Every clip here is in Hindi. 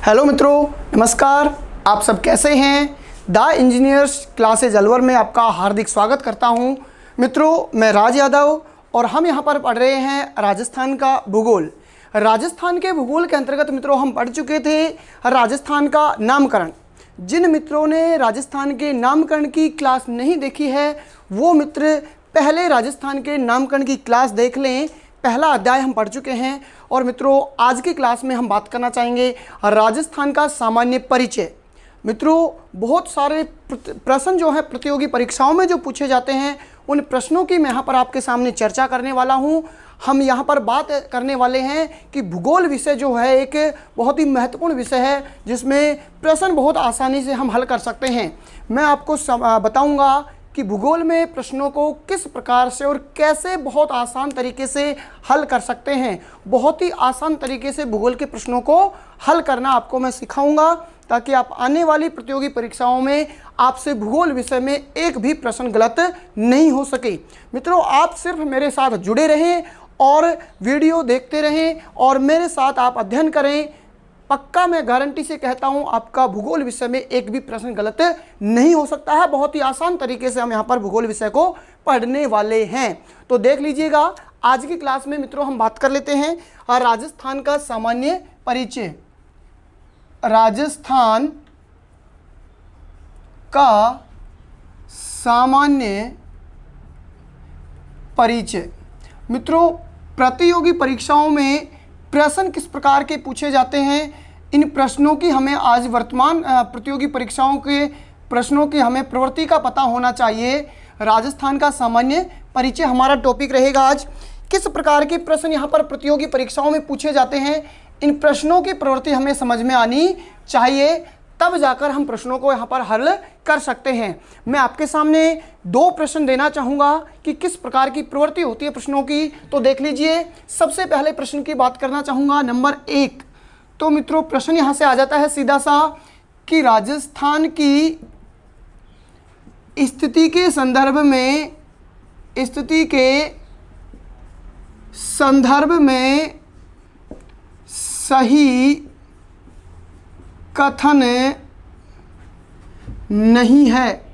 हेलो मित्रों, नमस्कार। आप सब कैसे हैं? द इंजीनियर्स क्लासेज अलवर में आपका हार्दिक स्वागत करता हूं। मित्रों, मैं राज यादव और हम यहां पर पढ़ रहे हैं राजस्थान का भूगोल। राजस्थान के भूगोल के अंतर्गत मित्रों हम पढ़ चुके थे राजस्थान का नामकरण। जिन मित्रों ने राजस्थान के नामकरण की क्लास नहीं देखी है वो मित्र पहले राजस्थान के नामकरण की क्लास देख लें। पहला अध्याय हम पढ़ चुके हैं। और मित्रों, आज की क्लास में हम बात करना चाहेंगे राजस्थान का सामान्य परिचय। मित्रों, बहुत सारे प्रश्न जो है प्रतियोगी परीक्षाओं में जो पूछे जाते हैं उन प्रश्नों की मैं यहाँ पर आपके सामने चर्चा करने वाला हूँ। हम यहाँ पर बात करने वाले हैं कि भूगोल विषय जो है एक बहुत ही महत्वपूर्ण विषय है जिसमें प्रश्न बहुत आसानी से हम हल कर सकते हैं। मैं आपको बताऊँगा कि भूगोल में प्रश्नों को किस प्रकार से और कैसे बहुत आसान तरीके से हल कर सकते हैं। बहुत ही आसान तरीके से भूगोल के प्रश्नों को हल करना आपको मैं सिखाऊंगा ताकि आप आने वाली प्रतियोगी परीक्षाओं में आपसे भूगोल विषय में एक भी प्रश्न गलत नहीं हो सके। मित्रों, आप सिर्फ मेरे साथ जुड़े रहें और वीडियो देखते रहें और मेरे साथ आप अध्ययन करें। पक्का मैं गारंटी से कहता हूं आपका भूगोल विषय में एक भी प्रश्न गलत नहीं हो सकता है। बहुत ही आसान तरीके से हम यहां पर भूगोल विषय को पढ़ने वाले हैं। तो देख लीजिएगा, आज की क्लास में मित्रों हम बात कर लेते हैं राजस्थान का सामान्य परिचय। राजस्थान का सामान्य परिचय। मित्रों, प्रतियोगी परीक्षाओं में प्रश्न किस प्रकार के पूछे जाते हैं, इन प्रश्नों की हमें आज वर्तमान प्रतियोगी परीक्षाओं के प्रश्नों की हमें प्रवृत्ति का पता होना चाहिए। राजस्थान का सामान्य परिचय हमारा टॉपिक रहेगा आज। किस प्रकार के प्रश्न यहाँ पर प्रतियोगी परीक्षाओं में पूछे जाते हैं, इन प्रश्नों की प्रवृत्ति हमें समझ में आनी चाहिए, तब जाकर हम प्रश्नों को यहाँ पर हल कर सकते हैं। मैं आपके सामने दो प्रश्न देना चाहूँगा कि किस प्रकार की प्रवृत्ति होती है प्रश्नों की। तो देख लीजिए, सबसे पहले प्रश्न की बात करना चाहूँगा नंबर 1। तो मित्रों, प्रश्न यहाँ से आ जाता है सीधा सा कि राजस्थान की स्थिति के संदर्भ में सही कथन नहीं है।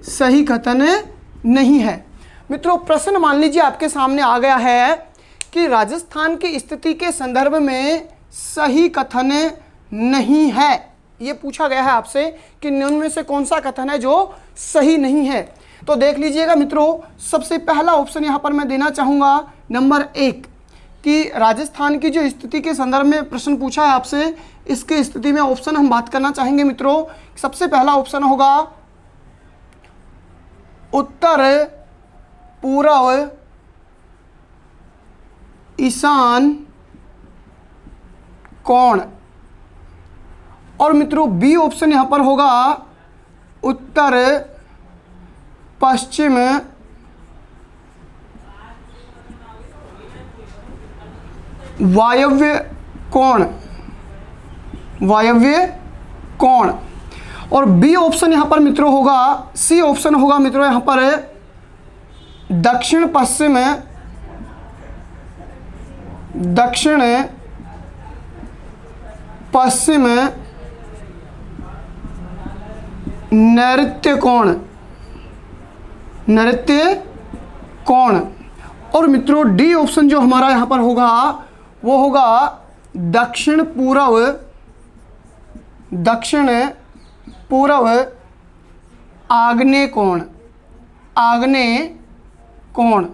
सही कथन नहीं है। मित्रों, प्रश्न मान लीजिए आपके सामने आ गया है कि राजस्थान की स्थिति के संदर्भ में सही कथन नहीं है। ये पूछा गया है आपसे कि निम्न में से कौन सा कथन है जो सही नहीं है। तो देख लीजिएगा मित्रों, सबसे पहला ऑप्शन यहाँ पर मैं देना चाहूँगा नंबर 1 कि राजस्थान की जो स्थिति के संदर्भ में प्रश्न पूछा है आपसे, इसके स्थिति में ऑप्शन हम बात करना चाहेंगे मित्रों। सबसे पहला ऑप्शन होगा उत्तर पूर्व ईशान कोण। और मित्रों, बी ऑप्शन यहां पर होगा उत्तर पश्चिम वायव्य कोण। वायव्य कोण। और बी ऑप्शन यहां पर मित्रों होगा, सी ऑप्शन होगा मित्रों यहां पर दक्षिण पश्चिम नैऋत्य कोण। नैऋत्य कोण। और मित्रों, डी ऑप्शन जो हमारा यहां पर होगा वो होगा दक्षिण पूर्व आग्नेय कोण। आग्नेय कोण।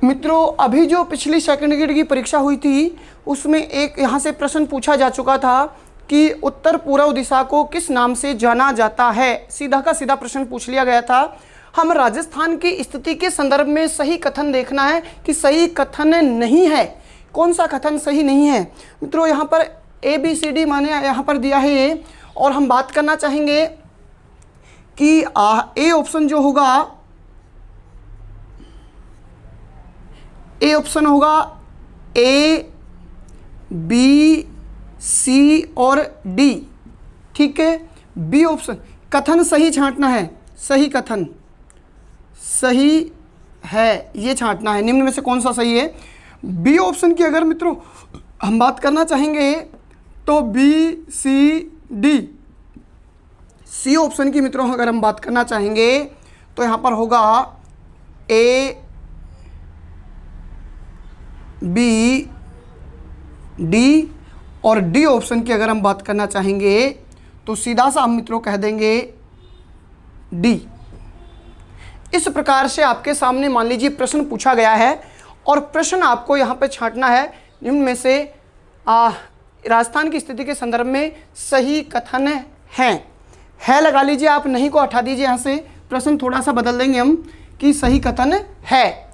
मित्रों, अभी जो पिछली सेकंड ग्रेड की परीक्षा हुई थी उसमें एक यहाँ से प्रश्न पूछा जा चुका था कि उत्तर पूर्व दिशा को किस नाम से जाना जाता है। सीधा का सीधा प्रश्न पूछ लिया गया था। हम राजस्थान की स्थिति के संदर्भ में सही कथन देखना है कि सही कथन नहीं है, कौन सा कथन सही नहीं है। मित्रों, यहाँ पर ABCD मैंने यहाँ पर दिया है ये, और हम बात करना चाहेंगे कि ए ऑप्शन जो होगा, ए ऑप्शन होगा A, B, C और D। ठीक है, बी ऑप्शन कथन सही छांटना है। सही कथन सही है ये छांटना है, निम्न में से कौन सा सही है। बी ऑप्शन की अगर मित्रों हम बात करना चाहेंगे तो B C D, C option की मित्रों अगर हम बात करना चाहेंगे तो यहाँ पर होगा ए बी डी, और डी ऑप्शन की अगर हम बात करना चाहेंगे तो सीधा सा हम मित्रों कह देंगे डी। इस प्रकार से आपके सामने मान लीजिए प्रश्न पूछा गया है और प्रश्न आपको यहाँ पे छांटना है निम्न में से राजस्थान की स्थिति के संदर्भ में सही कथन है लगा लीजिए आप, नहीं को हटा दीजिए यहाँ से, प्रश्न थोड़ा सा बदल देंगे हम कि सही कथन है,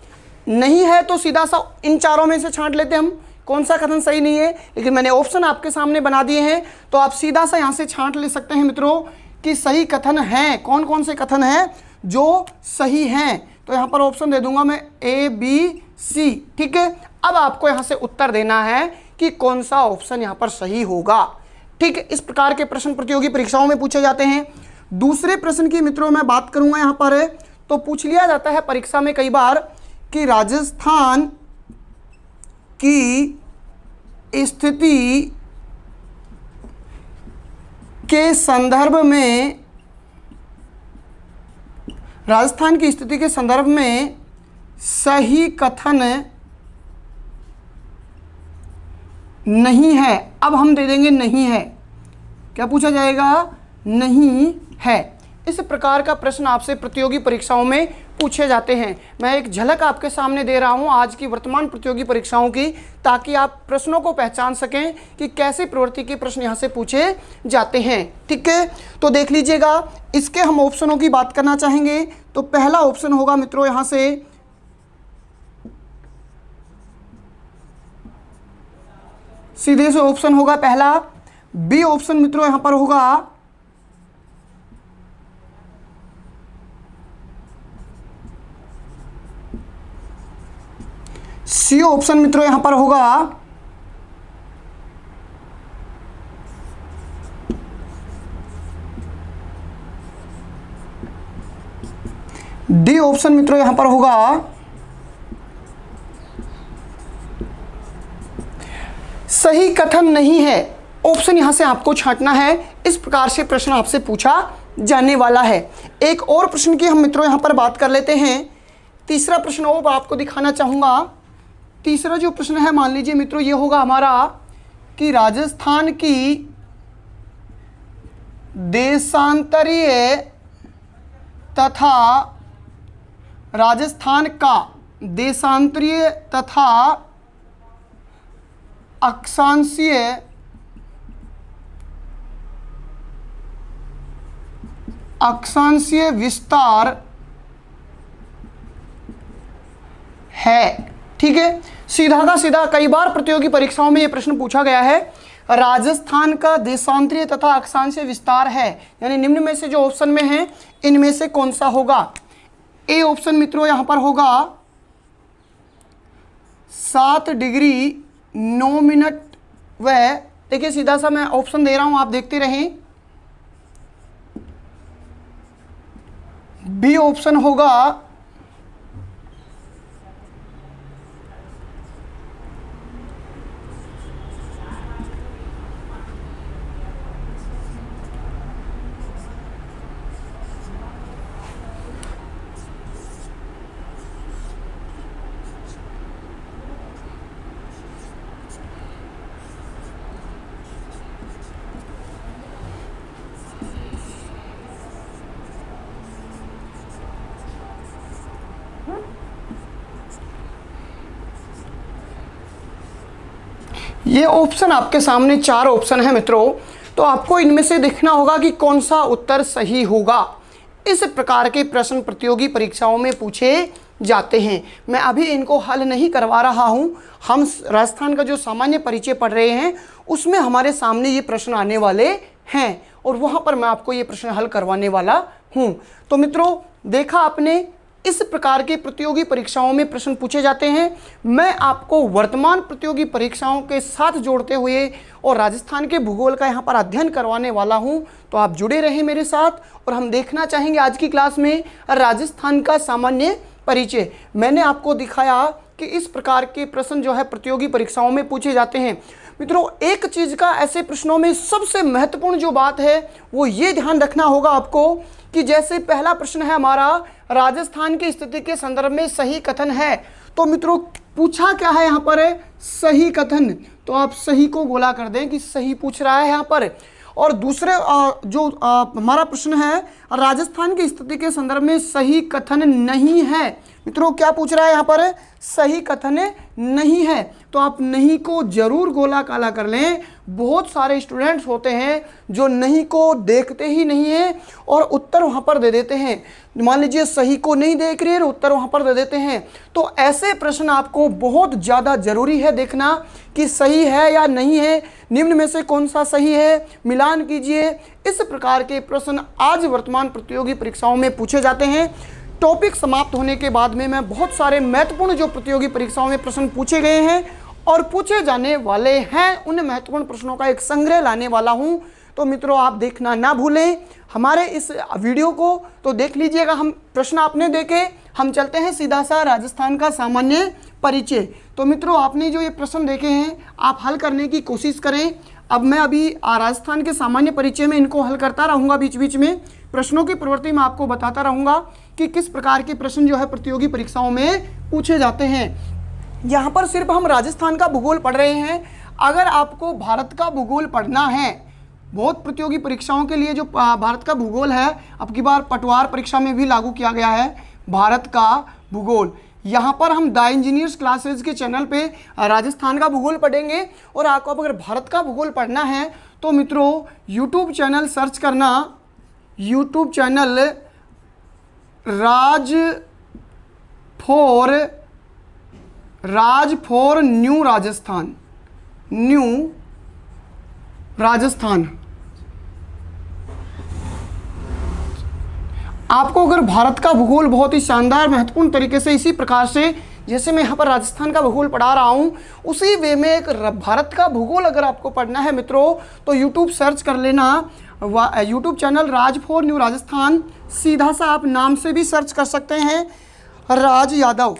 नहीं है तो सीधा सा इन चारों में से छांट लेते हम कौन सा कथन सही नहीं है, लेकिन मैंने ऑप्शन आपके सामने बना दिए हैं तो आप सीधा सा यहाँ से छांट ले सकते हैं मित्रों कि सही कथन हैं, कौन कौन से कथन हैं जो सही हैं। तो यहाँ पर ऑप्शन दे दूंगा मैं ए बी सी, ठीक है। अब आपको यहाँ से उत्तर देना है कि कौन सा ऑप्शन यहाँ पर सही होगा, ठीक है। इस प्रकार के प्रश्न प्रतियोगी परीक्षाओं में पूछे जाते हैं। दूसरे प्रश्न की मित्रों मैं बात करूंगा यहाँ पर, तो पूछ लिया जाता है परीक्षा में कई बार कि राजस्थान की स्थिति के संदर्भ में, राजस्थान की स्थिति के संदर्भ में सही कथन नहीं है। अब हम दे देंगे नहीं है, क्या पूछा जाएगा, नहीं है। इस प्रकार का प्रश्न आपसे प्रतियोगी परीक्षाओं में पूछे जाते हैं। मैं एक झलक आपके सामने दे रहा हूं आज की वर्तमान प्रतियोगी परीक्षाओं की, ताकि आप प्रश्नों को पहचान सकें कि कैसे प्रवृत्ति के प्रश्न यहां से पूछे जाते हैं, ठीक है। तो देख लीजिएगा, इसके हम ऑप्शनों की बात करना चाहेंगे तो पहला ऑप्शन होगा मित्रों यहां से सीधे से ऑप्शन होगा पहला। बी ऑप्शन मित्रों यहां पर होगा सी ऑप्शन मित्रों यहां पर होगा डी ऑप्शन मित्रों यहां पर होगा सही कथन नहीं है। ऑप्शन यहां से आपको छांटना है। इस प्रकार से प्रश्न आपसे पूछा जाने वाला है। एक और प्रश्न की हम मित्रों यहां पर बात कर लेते हैं। तीसरा प्रश्न वो आपको दिखाना चाहूंगा। तीसरा जो प्रश्न है मान लीजिए मित्रों ये होगा हमारा कि राजस्थान की देशांतरीय तथा राजस्थान का देशांतरीय तथा अक्षांशीय विस्तार है, ठीक है। सीधा का सीधा कई बार प्रतियोगी परीक्षाओं में यह प्रश्न पूछा गया है, राजस्थान का देशांतरीय तथा अक्षांशीय विस्तार है, यानी निम्न में से जो ऑप्शन में है इनमें से कौन सा होगा। ए ऑप्शन मित्रों यहां पर होगा 7 डिग्री 9 मिनट व, देखिए सीधा सा मैं ऑप्शन दे रहा हूं, आप देखते रहें। बी ऑप्शन होगा ये ऑप्शन आपके सामने 4 ऑप्शन है मित्रों, तो आपको इनमें से देखना होगा कि कौन सा उत्तर सही होगा। इस प्रकार के प्रश्न प्रतियोगी परीक्षाओं में पूछे जाते हैं। मैं अभी इनको हल नहीं करवा रहा हूं, हम राजस्थान का जो सामान्य परिचय पढ़ रहे हैं उसमें हमारे सामने ये प्रश्न आने वाले हैं और वहां पर मैं आपको ये प्रश्न हल करवाने वाला हूं। तो मित्रों देखा आपने, इस प्रकार के प्रतियोगी परीक्षाओं में प्रश्न पूछे जाते हैं। मैं आपको वर्तमान प्रतियोगी परीक्षाओं के साथ जोड़ते हुए और राजस्थान के भूगोल का यहाँ पर अध्ययन करवाने वाला हूँ, तो आप जुड़े रहें मेरे साथ और हम देखना चाहेंगे आज की क्लास में राजस्थान का सामान्य परिचय। मैंने आपको दिखाया कि इस प्रकार के प्रश्न जो है प्रतियोगी परीक्षाओं में पूछे जाते हैं। मित्रों, एक चीज़ का ऐसे प्रश्नों में सबसे महत्वपूर्ण जो बात है वो ये ध्यान रखना होगा आपको कि जैसे पहला प्रश्न है हमारा, राजस्थान की स्थिति के संदर्भ में सही कथन है। तो मित्रों पूछा क्या है यहाँ पर, सही कथन। तो आप सही को गोला कर दें कि सही पूछ रहा है यहाँ पर। और दूसरे जो हमारा प्रश्न है, राजस्थान की स्थिति के संदर्भ में सही कथन नहीं है। मित्रों क्या पूछ रहा है यहाँ पर, सही कथन नहीं है। तो आप नहीं को जरूर गोला काला कर लें। बहुत सारे स्टूडेंट्स होते हैं जो नहीं को देखते ही नहीं है और उत्तर वहाँ पर दे देते हैं। मान लीजिए सही को नहीं देख रहे हैं, उत्तर वहाँ पर दे देते हैं। तो ऐसे प्रश्न आपको बहुत ज़्यादा ज़रूरी है देखना कि सही है या नहीं है, निम्न में से कौन सा सही है, मिलान कीजिए। इस प्रकार के प्रश्न आज वर्तमान प्रतियोगी परीक्षाओं में पूछे जाते हैं। टॉपिक समाप्त होने के बाद में मैं बहुत सारे महत्वपूर्ण जो प्रतियोगी परीक्षाओं में प्रश्न पूछे गए हैं और पूछे जाने वाले हैं, उन महत्वपूर्ण प्रश्नों का एक संग्रह लाने वाला हूं। तो मित्रों आप देखना ना भूलें हमारे इस वीडियो को, तो देख लीजिएगा। हम प्रश्न आपने देखे, हम चलते हैं सीधा सा राजस्थान का सामान्य परिचय। तो मित्रों आपने जो ये प्रश्न देखे हैं आप हल करने की कोशिश करें। अब मैं अभी राजस्थान के सामान्य परिचय में इनको हल करता रहूँगा, बीच बीच में प्रश्नों की प्रवृत्ति में आपको बताता रहूँगा कि किस प्रकार के प्रश्न जो है प्रतियोगी परीक्षाओं में पूछे जाते हैं। यहाँ पर सिर्फ हम राजस्थान का भूगोल पढ़ रहे हैं। अगर आपको भारत का भूगोल पढ़ना है, बहुत प्रतियोगी परीक्षाओं के लिए जो भारत का भूगोल है, अब की बार पटवार परीक्षा में भी लागू किया गया है भारत का भूगोल। यहाँ पर हम द इंजीनियर्स क्लासेज के चैनल पे राजस्थान का भूगोल पढ़ेंगे। और आपको अगर भारत का भूगोल पढ़ना है तो मित्रों यूट्यूब चैनल सर्च करना, YouTube channel Raj for new Rajasthan, आपको अगर भारत का भूगोल बहुत ही शानदार महत्वपूर्ण तरीके से इसी प्रकार से जैसे मैं यहाँ पर राजस्थान का भूगोल पढ़ा रहा हूँ उसी वे में एक भारत का भूगोल अगर आपको पढ़ना है मित्रों तो यूट्यूब सर्च कर लेना, YouTube channel Raj for new Rajasthan. सीधा सा आप नाम से भी सर्च कर सकते हैं, राज यादव।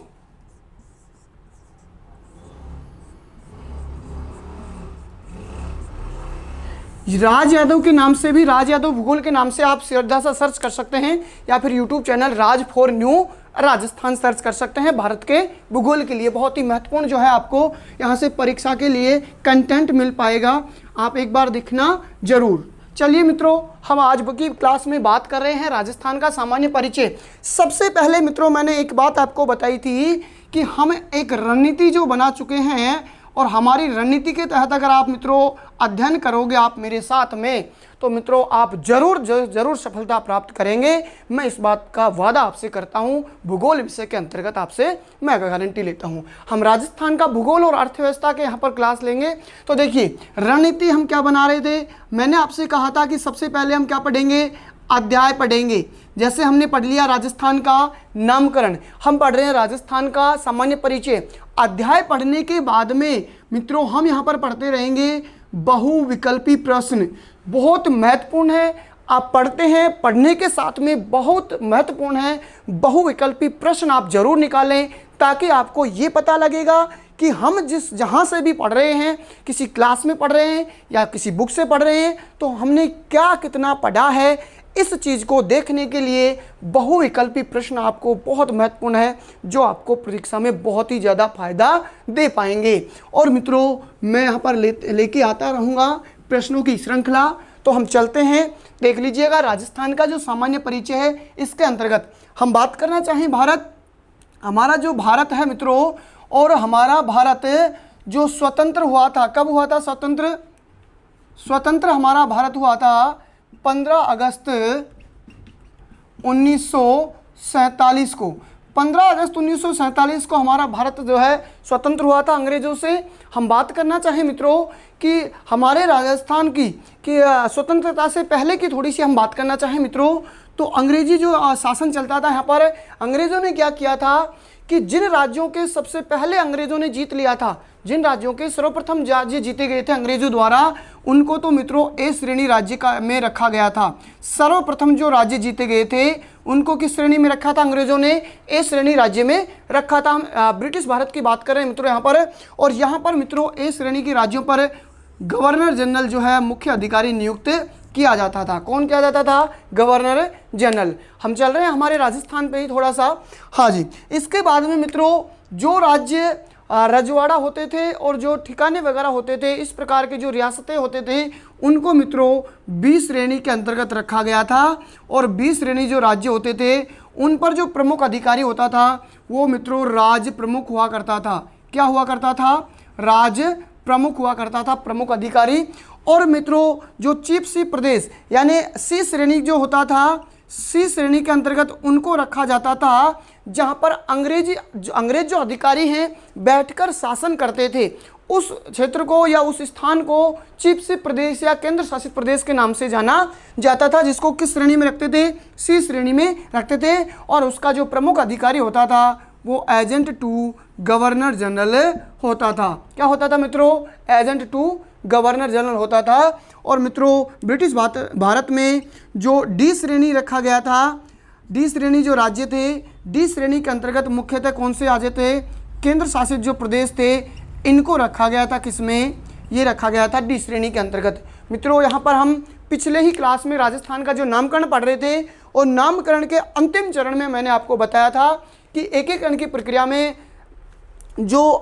राज यादव के नाम से भी, राज यादव भूगोल के नाम से आप सीधा सा सर्च कर सकते हैं, या फिर YouTube channel Raj for new Rajasthan search कर सकते हैं। भारत के भूगोल के लिए बहुत ही महत्वपूर्ण जो है आपको यहाँ से परीक्षा के लिए कंटेंट मिल पाएगा, आप एक बार देखना जरूर। चलिए मित्रों हम आज की क्लास में बात कर रहे हैं राजस्थान का सामान्य परिचय। सबसे पहले मित्रों मैंने एक बात आपको बताई थी कि हम एक रणनीति जो बना चुके हैं और हमारी रणनीति के तहत अगर आप मित्रों अध्ययन करोगे आप मेरे साथ में तो मित्रों आप जरूर सफलता प्राप्त करेंगे। मैं इस बात का वादा आपसे करता हूं, भूगोल विषय के अंतर्गत आपसे मैं गारंटी लेता हूं। हम राजस्थान का भूगोल और अर्थव्यवस्था के यहाँ पर क्लास लेंगे। तो देखिए रणनीति हम क्या बना रहे थे, मैंने आपसे कहा था कि सबसे पहले हम क्या पढ़ेंगे, अध्याय पढ़ेंगे। जैसे हमने पढ़ लिया राजस्थान का नामकरण, हम पढ़ रहे हैं राजस्थान का सामान्य परिचय। अध्याय पढ़ने के बाद में मित्रों हम यहाँ पर पढ़ते रहेंगे बहुविकल्पी प्रश्न, बहुत महत्वपूर्ण है। आप पढ़ते हैं, पढ़ने के साथ में बहुत महत्वपूर्ण है बहुविकल्पी प्रश्न आप जरूर निकालें, ताकि आपको ये पता लगेगा कि हम जहाँ से भी पढ़ रहे हैं, किसी क्लास में पढ़ रहे हैं या किसी बुक से पढ़ रहे हैं, तो हमने क्या कितना पढ़ा है। इस चीज़ को देखने के लिए बहुविकल्पी प्रश्न आपको बहुत महत्वपूर्ण है, जो आपको परीक्षा में बहुत ही ज़्यादा फायदा दे पाएंगे। और मित्रों मैं यहाँ पर लेके आता रहूँगा प्रश्नों की श्रृंखला। तो हम चलते हैं, देख लीजिएगा राजस्थान का जो सामान्य परिचय है इसके अंतर्गत हम बात करना चाहें भारत, हमारा जो भारत है मित्रों, और हमारा भारत जो स्वतंत्र हुआ था, कब हुआ था स्वतंत्र हमारा भारत हुआ था 15 अगस्त 1947 को। 15 अगस्त 1947 को हमारा भारत जो है स्वतंत्र हुआ था अंग्रेज़ों से। हम बात करना चाहें मित्रों कि हमारे राजस्थान की स्वतंत्रता से पहले की थोड़ी सी हम बात करना चाहें मित्रों, तो अंग्रेजी जो शासन चलता था यहाँ पर, अंग्रेज़ों ने क्या किया था कि जिन राज्यों के सबसे पहले अंग्रेज़ों ने जीत लिया था, जिन राज्यों के सर्वप्रथम राज्य जीते गए थे अंग्रेजों द्वारा, उनको तो मित्रों ए श्रेणी राज्य का में रखा गया था। सर्वप्रथम जो राज्य जीते गए थे उनको किस श्रेणी में रखा था? अंग्रेजों ने ए श्रेणी राज्य में रखा था। हम ब्रिटिश भारत की बात कर रहे हैं मित्रों यहाँ पर। और यहाँ पर मित्रों ए श्रेणी के राज्यों पर गवर्नर जनरल जो है मुख्य अधिकारी नियुक्त किया जाता था। कौन किया जाता था? Governor general. हम चल रहे हैं हमारे राजस्थान पे ही थोड़ा सा। हाँ जी, इसके बाद में मित्रों जो राज्य रजवाड़ा होते थे और जो ठिकाने वगैरह होते थे, इस प्रकार के जो रियासतें होते थे, उनको मित्रों 20 श्रेणी के अंतर्गत रखा गया था। और 20 श्रेणी जो राज्य होते थे उन पर जो प्रमुख अधिकारी होता था वो मित्रों राज प्रमुख हुआ करता था। क्या हुआ करता था? राज प्रमुख हुआ करता था, प्रमुख अधिकारी। और मित्रों जो चीफ सी प्रदेश यानी सी श्रेणी जो होता था, सी श्रेणी के अंतर्गत उनको रखा जाता था जहां पर अंग्रेज जो अधिकारी हैं बैठकर शासन करते थे। उस क्षेत्र को या उस स्थान को चीफ सी प्रदेश या केंद्र शासित प्रदेश के नाम से जाना जाता था, जिसको किस श्रेणी में रखते थे? सी श्रेणी में रखते थे। और उसका जो प्रमुख अधिकारी होता था वो एजेंट टू गवर्नर जनरल होता था। क्या होता था मित्रों? एजेंट टू गवर्नर जनरल होता था। और मित्रों ब्रिटिश भारत में जो डी श्रेणी रखा गया था, डी श्रेणी जो राज्य थे, डी श्रेणी के अंतर्गत मुख्यतः कौन से राज्य थे? केंद्र शासित जो प्रदेश थे, इनको रखा गया था। किसमें? ये रखा गया था डी श्रेणी के अंतर्गत। मित्रों यहाँ पर हम पिछले ही क्लास में राजस्थान का जो नामकरण पढ़ रहे थे, और नामकरण के अंतिम चरण में मैंने आपको बताया था कि एकीकरण की प्रक्रिया में जो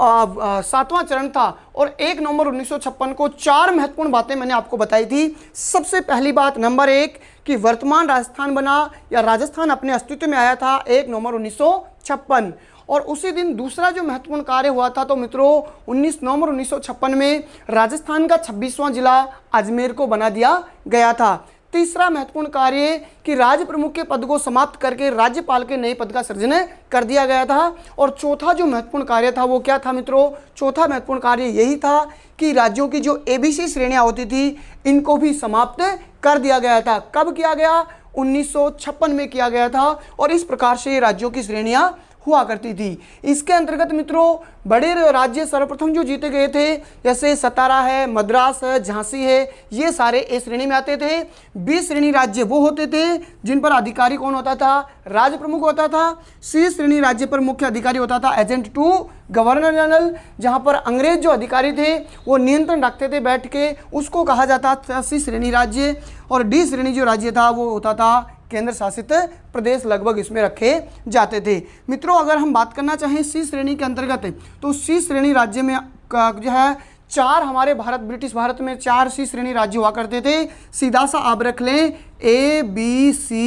7वां चरण था और 1 नवंबर 1956 को 4 महत्वपूर्ण बातें मैंने आपको बताई थी। सबसे पहली बात नंबर 1 कि वर्तमान राजस्थान बना या राजस्थान अपने अस्तित्व में आया था 1 नवंबर 1956। और उसी दिन दूसरा जो महत्वपूर्ण कार्य हुआ था तो मित्रों 19 नवंबर 1956 में राजस्थान का 26वां जिला अजमेर को बना दिया गया था। तीसरा महत्वपूर्ण कार्य कि राज्य प्रमुख के पद को समाप्त करके राज्यपाल के नए पद का सृजन कर दिया गया था। और चौथा जो महत्वपूर्ण कार्य था वो क्या था मित्रों? चौथा महत्वपूर्ण कार्य यही था कि राज्यों की जो एबीसी श्रेणियां होती थी इनको भी समाप्त कर दिया गया था। कब किया गया? 1956 में किया गया था। और इस प्रकार से ये राज्यों की श्रेणियां हुआ करती थी। इसके अंतर्गत मित्रों बड़े राज्य सर्वप्रथम जो जीते गए थे, जैसे सतारा है, मद्रास है, झांसी है, ये सारे ए श्रेणी में आते थे। 20 श्रेणी राज्य वो होते थे जिन पर अधिकारी कौन होता था? राज्य प्रमुख होता था। सी श्रेणी राज्य पर मुख्य अधिकारी होता था एजेंट टू गवर्नर जनरल, जहां पर अंग्रेज जो अधिकारी थे वो नियंत्रण रखते थे बैठ के, उसको कहा जाता था सी श्रेणी राज्य। और डी श्रेणी जो राज्य था वो होता था केंद्र शासित प्रदेश, लगभग इसमें रखे जाते थे। मित्रों अगर हम बात करना चाहें सी श्रेणी के अंतर्गत तो सी श्रेणी राज्य में जो है 4 हमारे ब्रिटिश भारत में 4 सी श्रेणी राज्य हुआ करते थे। सीधा सा आप रख लें A B C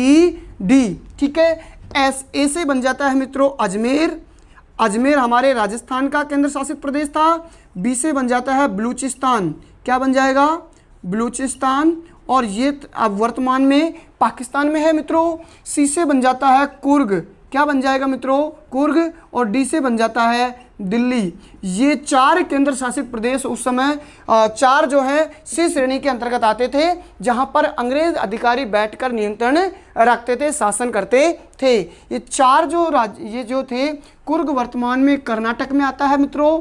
D, ठीक है। ए से बन जाता है मित्रों अजमेर, अजमेर हमारे राजस्थान का केंद्र शासित प्रदेश था। बी से बन जाता है बलूचिस्तान, क्या बन जाएगा? बलूचिस्तान। और ये अब वर्तमान में पाकिस्तान में है मित्रों। सी से बन जाता है कुर्ग, क्या बन जाएगा मित्रों? कुर्ग। और डी से बन जाता है दिल्ली। ये 4 केंद्र शासित प्रदेश उस समय 4 जो है सी श्रेणी के अंतर्गत आते थे, जहां पर अंग्रेज अधिकारी बैठकर नियंत्रण रखते थे, शासन करते थे। ये 4 जो राज्य ये जो थे, कुर्ग वर्तमान में कर्नाटक में आता है मित्रों,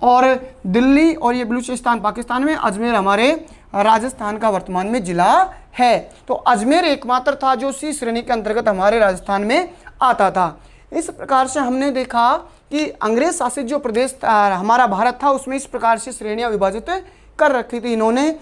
और दिल्ली और ये बलूचिस्तान पाकिस्तान में, अजमेर हमारे राजस्थान का वर्तमान में जिला है। तो अजमेर एकमात्र था जो सी श्रेणी के अंतर्गत हमारे राजस्थान में आता था। इस प्रकार से हमने देखा कि अंग्रेज शासित जो प्रदेश हमारा भारत था उसमें इस प्रकार से श्रेणियां विभाजित कर रखी थी इन्होंने।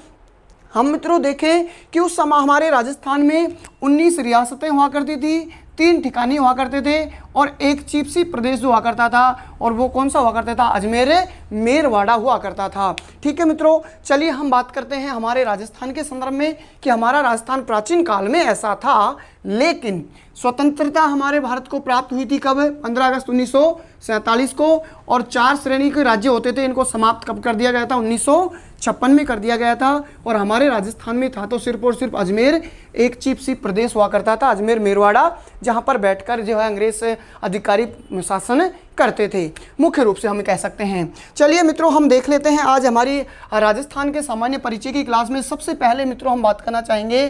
हम मित्रों देखें कि उस समय हमारे राजस्थान में 19 रियासतें हुआ करती थी, 3 ठिकाने हुआ करते थे और एक चीफ सी प्रदेश जो हुआ करता था, और वो कौन सा हुआ करता था? अजमेर मेरवाड़ा हुआ करता था। ठीक है मित्रों, चलिए हम बात करते हैं हमारे राजस्थान के संदर्भ में कि हमारा राजस्थान प्राचीन काल में ऐसा था, लेकिन स्वतंत्रता हमारे भारत को प्राप्त हुई थी कब? 15 अगस्त 1947 को। और 4 श्रेणी के राज्य होते थे, इनको समाप्त कब कर दिया गया था? 1956 में कर दिया गया था। और हमारे राजस्थान में था तो सिर्फ और सिर्फ अजमेर एक चीफ सी प्रदेश हुआ करता था, अजमेर मेरवाड़ा, जहां पर बैठकर जो है अंग्रेज अधिकारी शासन करते थे, मुख्य रूप से हम कह सकते हैं। चलिए मित्रों हम देख लेते हैं आज हमारी राजस्थान के सामान्य परिचय की क्लास में। सबसे पहले मित्रों हम बात करना चाहेंगे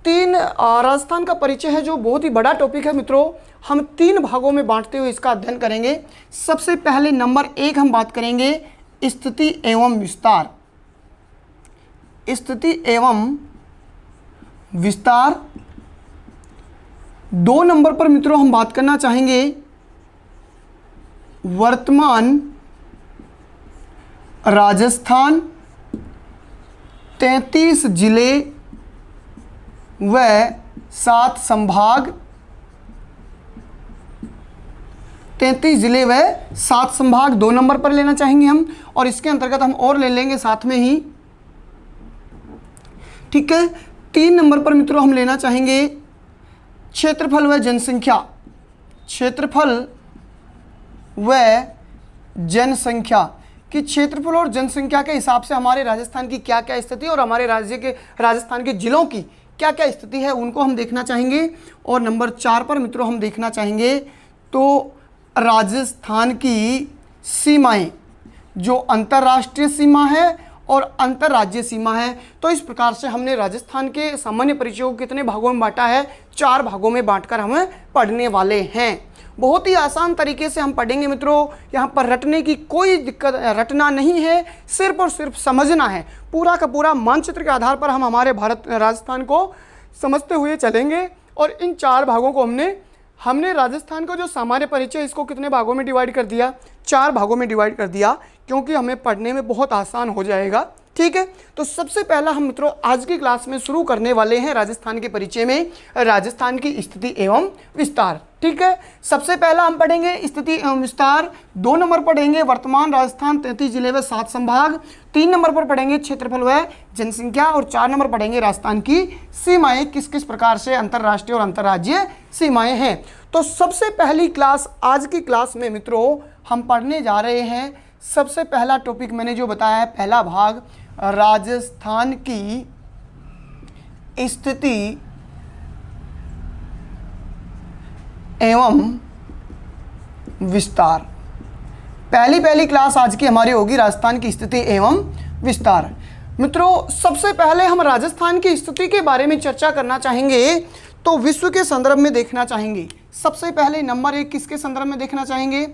3 राजस्थान का परिचय है जो बहुत ही बड़ा टॉपिक है मित्रों। हम 3 भागों में बांटते हुए इसका अध्ययन करेंगे। सबसे पहले नंबर 1 हम बात करेंगे स्थिति एवं विस्तार। स्थिति एवं विस्तार 2 नंबर पर मित्रों हम बात करना चाहेंगे वर्तमान राजस्थान 33 जिले व 7 संभाग, 33 जिले व 7 संभाग 2 नंबर पर लेना चाहेंगे हम, और इसके अंतर्गत हम और ले लेंगे साथ में ही, ठीक है। 3 नंबर पर मित्रों हम लेना चाहेंगे क्षेत्रफल व जनसंख्या, क्षेत्रफल व जनसंख्या कि क्षेत्रफल और जनसंख्या के हिसाब से हमारे राजस्थान की क्या क्या स्थिति और हमारे राज्य के राजस्थान के जिलों की क्या क्या स्थिति है उनको हम देखना चाहेंगे। और नंबर 4 पर मित्रों हम देखना चाहेंगे तो राजस्थान की सीमाएं, जो अंतर्राष्ट्रीय सीमा है और अंतर्राज्यीय सीमा है। तो इस प्रकार से हमने राजस्थान के सामान्य परिचय को कितने भागों में बांटा है, 4 भागों में बांटकर हम पढ़ने वाले हैं। बहुत ही आसान तरीके से हम पढ़ेंगे मित्रों, यहाँ पर रटने की कोई दिक्कत, रटना नहीं है, सिर्फ और सिर्फ समझना है। पूरा का पूरा मानचित्र के आधार पर हम हमारे राजस्थान को समझते हुए चलेंगे। और इन 4 भागों को हमने राजस्थान को जो सामान्य परिचय, इसको कितने भागों में डिवाइड कर दिया, 4 भागों में डिवाइड कर दिया, क्योंकि हमें पढ़ने में बहुत आसान हो जाएगा, ठीक है। तो सबसे पहला हम मित्रों आज की क्लास में शुरू करने वाले हैं राजस्थान के परिचय में राजस्थान की स्थिति एवं विस्तार, ठीक है। सबसे पहला हम पढ़ेंगे स्थिति एवं विस्तार, 2 नंबर पढ़ेंगे वर्तमान राजस्थान 33 जिले व 7 संभाग, 3 नंबर पर पढ़ेंगे क्षेत्रफल व जनसंख्या, और 4 नंबर पढ़ेंगे राजस्थान की सीमाएं किस किस प्रकार से अंतर्राष्ट्रीय और अंतर्राज्यीय सीमाएं हैं। तो सबसे पहली क्लास, आज की क्लास में मित्रों हम पढ़ने जा रहे हैं, सबसे पहला टॉपिक मैंने जो बताया है, पहला भाग राजस्थान की स्थिति एवं विस्तार। पहली क्लास आज की हमारी होगी राजस्थान की स्थिति एवं विस्तार। मित्रों सबसे पहले हम राजस्थान की स्थिति के बारे में चर्चा करना चाहेंगे तो विश्व के संदर्भ में देखना चाहेंगे। सबसे पहले नंबर 1 किसके संदर्भ में देखना चाहेंगे,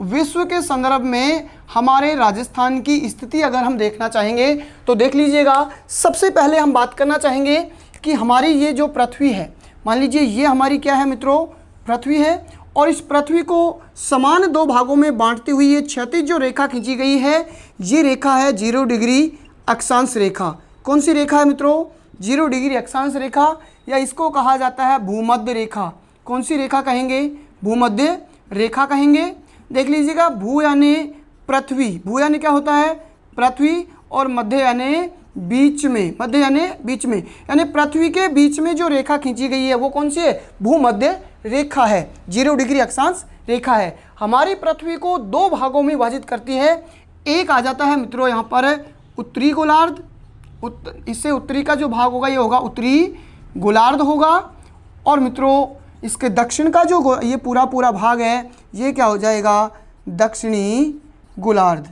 विश्व के संदर्भ में हमारे राजस्थान की स्थिति अगर हम देखना चाहेंगे तो देख लीजिएगा। सबसे पहले हम बात करना चाहेंगे कि हमारी ये जो पृथ्वी है, मान लीजिए ये हमारी क्या है मित्रों, पृथ्वी है, और इस पृथ्वी को समान 2 भागों में बांटती हुई ये क्षैतिज जो रेखा खींची गई है, ये रेखा है 0 डिग्री अक्षांश रेखा। कौन सी रेखा है मित्रों, 0 डिग्री अक्षांश रेखा, या इसको कहा जाता है भूमध्य रेखा। कौन सी रेखा कहेंगे, भूमध्य रेखा कहेंगे। देख लीजिएगा, भू यानी पृथ्वी, भू यानी क्या होता है, पृथ्वी, और मध्य यानी बीच में, मध्य यानी बीच में, यानी पृथ्वी के बीच में जो रेखा खींची गई है वो कौन सी है, भूमध्य रेखा है, 0 डिग्री अक्षांश रेखा है। हमारी पृथ्वी को 2 भागों में विभाजित करती है। एक आ जाता है मित्रों यहाँ पर उत्तरी गोलार्ध, इससे उत्तरी का जो भाग होगा ये होगा उत्तरी गोलार्ध होगा, और मित्रों इसके दक्षिण का जो ये पूरा भाग है ये क्या हो जाएगा, दक्षिणी गोलार्ध।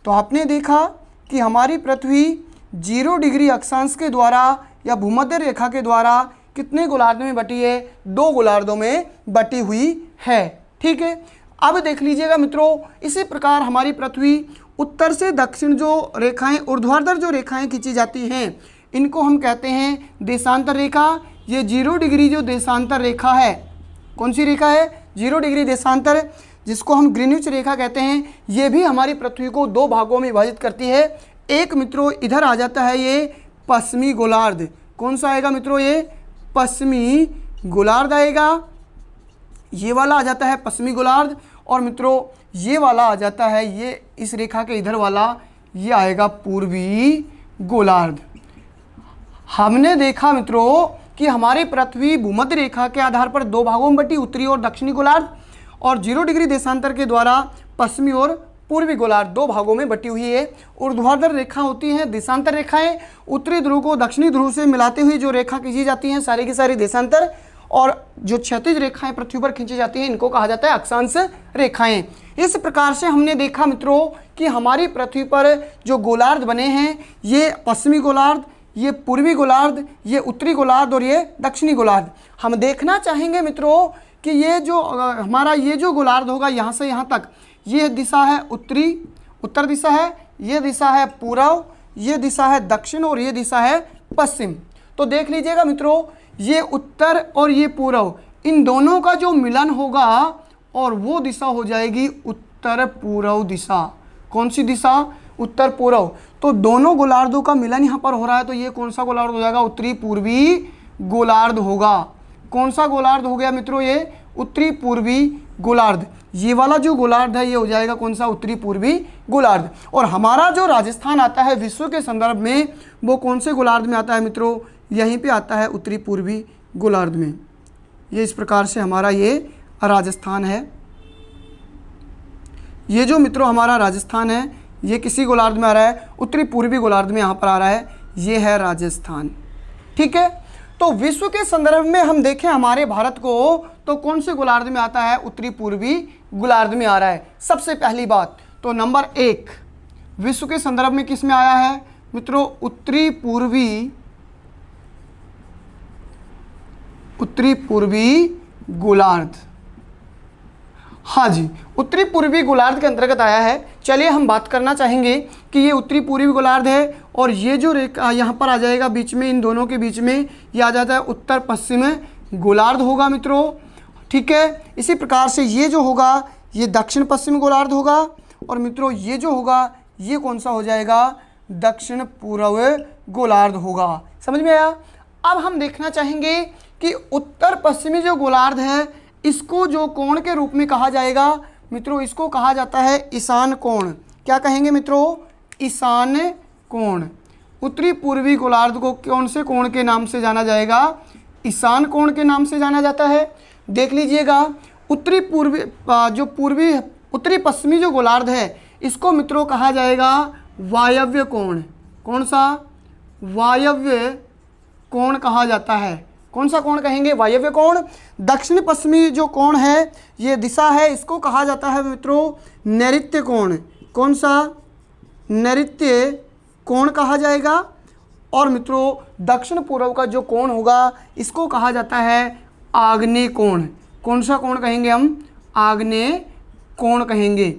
तो आपने देखा कि हमारी पृथ्वी 0 डिग्री अक्षांश के द्वारा या भूमध्य रेखा के द्वारा कितने गोलार्ध में बटी है, 2 गोलार्धों में बटी हुई है, ठीक है। अब देख लीजिएगा मित्रों, इसी प्रकार हमारी पृथ्वी उत्तर से दक्षिण जो रेखाएं, ऊर्ध्वाधर जो रेखाएं खींची जाती हैं, इनको हम कहते हैं देशांतर रेखा। ये 0 डिग्री जो देशांतर रेखा है, कौन सी रेखा है, 0 डिग्री देशांतर, जिसको हम ग्रीनिच रेखा कहते हैं, ये भी हमारी पृथ्वी को 2 भागों में विभाजित करती है। एक मित्रों इधर आ जाता है ये पश्चिमी गोलार्ध। कौन सा आएगा मित्रों, ये पश्चिमी गोलार्ध आएगा, ये वाला आ जाता है पश्चिमी गोलार्ध, और मित्रों ये वाला आ जाता है, ये इस रेखा के इधर वाला ये आएगा पूर्वी गोलार्ध। हमने देखा मित्रों कि हमारी पृथ्वी भूमध्य रेखा के आधार पर 2 भागों में बटी, उत्तरी और दक्षिणी गोलार्ध, और 0 डिग्री देशांतर के द्वारा पश्चिमी और पूर्वी गोलार्ध 2 भागों में बटी हुई है। ऊर्ध्वाधर रेखा होती हैं देशांतर रेखाएं, उत्तरी ध्रुव को दक्षिणी ध्रुव से मिलाते हुए जो रेखा खींची जाती हैं सारी की सारी देशांतर, और जो क्षैतिज रेखाएं पृथ्वी पर खींची जाती हैं इनको कहा जाता है अक्षांश रेखाएं। इस प्रकार से हमने देखा मित्रों कि हमारी पृथ्वी पर जो गोलार्ध बने हैं, ये पश्चिमी गोलार्ध, ये पूर्वी गोलार्ध, ये उत्तरी गोलार्ध और ये दक्षिणी गोलार्ध। हम देखना चाहेंगे मित्रों कि ये जो हमारा ये जो गोलार्ध होगा यहाँ से यहाँ तक, ये दिशा है उत्तर दिशा है, ये दिशा है पूर्व, ये दिशा है दक्षिण, और ये दिशा है पश्चिम। तो देख लीजिएगा मित्रों, ये उत्तर और ये पूर्व, इन दोनों का जो मिलन होगा और वो दिशा हो जाएगी उत्तर पूर्व दिशा। कौन सी दिशा? उत्तर पूर्व। तो दोनों गोलार्धों का मिलन यहाँ पर हो रहा है, तो ये कौन सा गोलार्ध हो जाएगा? उत्तरी पूर्वी गोलार्ध होगा। कौन सा गोलार्ध हो गया मित्रों? ये उत्तरी पूर्वी गोलार्ध। ये वाला जो गोलार्ध है ये हो जाएगा कौन सा? उत्तरी पूर्वी गोलार्ध। और हमारा जो राजस्थान आता है विश्व के संदर्भ में, वो कौन से गोलार्ध में आता है मित्रों? यहीं पे आता है उत्तरी पूर्वी गोलार्ध में। ये इस प्रकार से हमारा ये राजस्थान है। ये जो मित्रों हमारा राजस्थान है ये किसी गोलार्ध में आ रहा है? उत्तरी पूर्वी गोलार्ध में यहाँ पर आ रहा है। ये है राजस्थान। ठीक है, तो विश्व के संदर्भ में हम देखें हमारे भारत को, तो कौन से गोलार्ध में आता है? उत्तरी पूर्वी गोलार्ध में आ रहा है। सबसे पहली बात तो नंबर 1 विश्व के संदर्भ में किस में आया है मित्रों? उत्तरी पूर्वी गोलार्ध। हाँ जी, उत्तरी पूर्वी गोलार्ध के अंतर्गत आया है। चलिए हम बात करना चाहेंगे कि ये उत्तरी पूर्वी गोलार्ध है, और ये जो रेखा यहाँ पर आ जाएगा बीच में, इन दोनों के बीच में ये आ जाता है उत्तर पश्चिम गोलार्ध होगा मित्रों। ठीक है, इसी प्रकार से ये जो होगा ये दक्षिण पश्चिम गोलार्ध होगा, और मित्रों ये जो होगा ये कौन सा हो जाएगा? दक्षिण पूर्व गोलार्ध होगा। समझ में आया? अब हम देखना चाहेंगे कि उत्तर पश्चिमी जो गोलार्ध है इसको जो कोण के रूप में कहा जाएगा मित्रों, इसको कहा जाता है ईशान कोण। क्या कहेंगे मित्रों? ईशान कोण। उत्तरी पूर्वी गोलार्ध को कौन से कोण के नाम से जाना जाएगा? ईशान कोण के नाम से जाना जाता है। देख लीजिएगा, उत्तरी पश्चिमी जो गोलार्ध है इसको मित्रों कहा जाएगा वायव्य कोण। कौन सा? वायव्य कोण कहा जाता है। कौन सा कोण कहेंगे? वायव्य कोण। दक्षिण पश्चिमी जो कोण है ये दिशा है, इसको कहा जाता है मित्रों नैऋत्य कोण। कौन सा? नैऋत्य कोण कहा जाएगा। और मित्रों दक्षिण पूर्व का जो कोण होगा इसको कहा जाता है आग्नेय कोण। कौन सा कोण कहेंगे हम? आग्नेय कोण कहेंगे।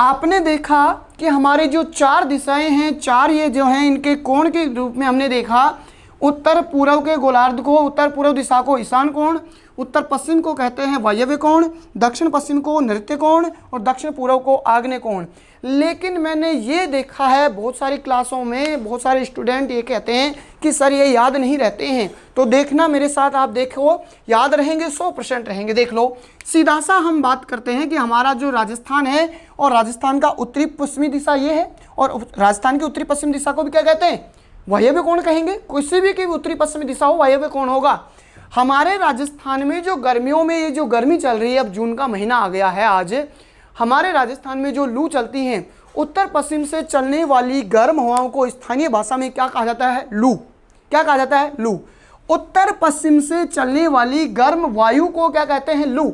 आपने देखा कि हमारे जो 4 दिशाएं हैं, 4 ये जो हैं इनके कोण के रूप में हमने देखा। उत्तर पूर्व के गोलार्ध को, उत्तर पूर्व दिशा को ईशान कोण, उत्तर पश्चिम को कहते हैं वायव्य कोण, दक्षिण पश्चिम को नैऋत्य कोण, और दक्षिण पूर्व को आग्नेय कोण। लेकिन मैंने ये देखा है बहुत सारी क्लासों में बहुत सारे स्टूडेंट ये कहते हैं कि सर ये याद नहीं रहते हैं। तो देखना मेरे साथ, आप देखो, याद रहेंगे, 100% रहेंगे। देख लो, सीधा सा हम बात करते हैं कि हमारा जो राजस्थान है, और राजस्थान का उत्तरी पश्चिमी दिशा ये है, और राजस्थान की उत्तरी पश्चिम दिशा को भी क्या कहते हैं? वायव्य कोण कहेंगे। किसी भी की उत्तरी पश्चिमी दिशा हो वायव्य कोण होगा। हमारे राजस्थान में जो गर्मियों में ये जो गर्मी चल रही है, अब जून का महीना आ गया है आज, हमारे राजस्थान में जो लू चलती हैं, उत्तर पश्चिम से चलने वाली गर्म हवाओं को स्थानीय भाषा में क्या कहा जाता है? लू। क्या कहा जाता है? लू। उत्तर पश्चिम से चलने वाली गर्म वायु को क्या कहते हैं? लू।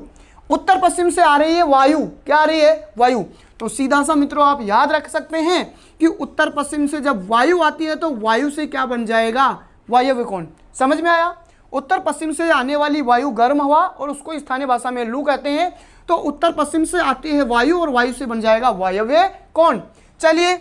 उत्तर पश्चिम से आ रही है वायु, क्या आ रही है? वायु। तो सीधा सा मित्रों आप याद रख सकते हैं कि उत्तर पश्चिम से जब वायु आती है तो वायु से क्या बन जाएगा? वायव्य कोण। समझ में आया? उत्तर पश्चिम से आने वाली वायु गर्म हवा, और उसको स्थानीय भाषा में लू कहते हैं। तो उत्तर पश्चिम से आती है वायु, और वायु से बन जाएगा वायव्य कोण। चलिए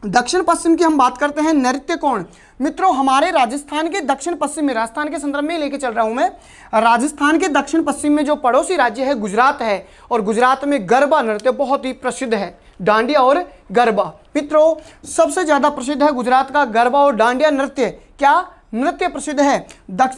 दक्षिण पश्चिम की हम बात करते हैं, नैऋत्य कोण। मित्रों हमारे राजस्थान के दक्षिण पश्चिम में, राजस्थान के संदर्भ में लेके चल रहा हूं मैं, राजस्थान के दक्षिण पश्चिम में जो पड़ोसी राज्य है गुजरात है, और गुजरात में गरबा नृत्य बहुत ही प्रसिद्ध है। डांडिया और गरबा मित्रों सबसे ज्यादा प्रसिद्ध है गुजरात का गरबा और डांडिया नृत्य। क्या नृत्य प्रसिद्ध है?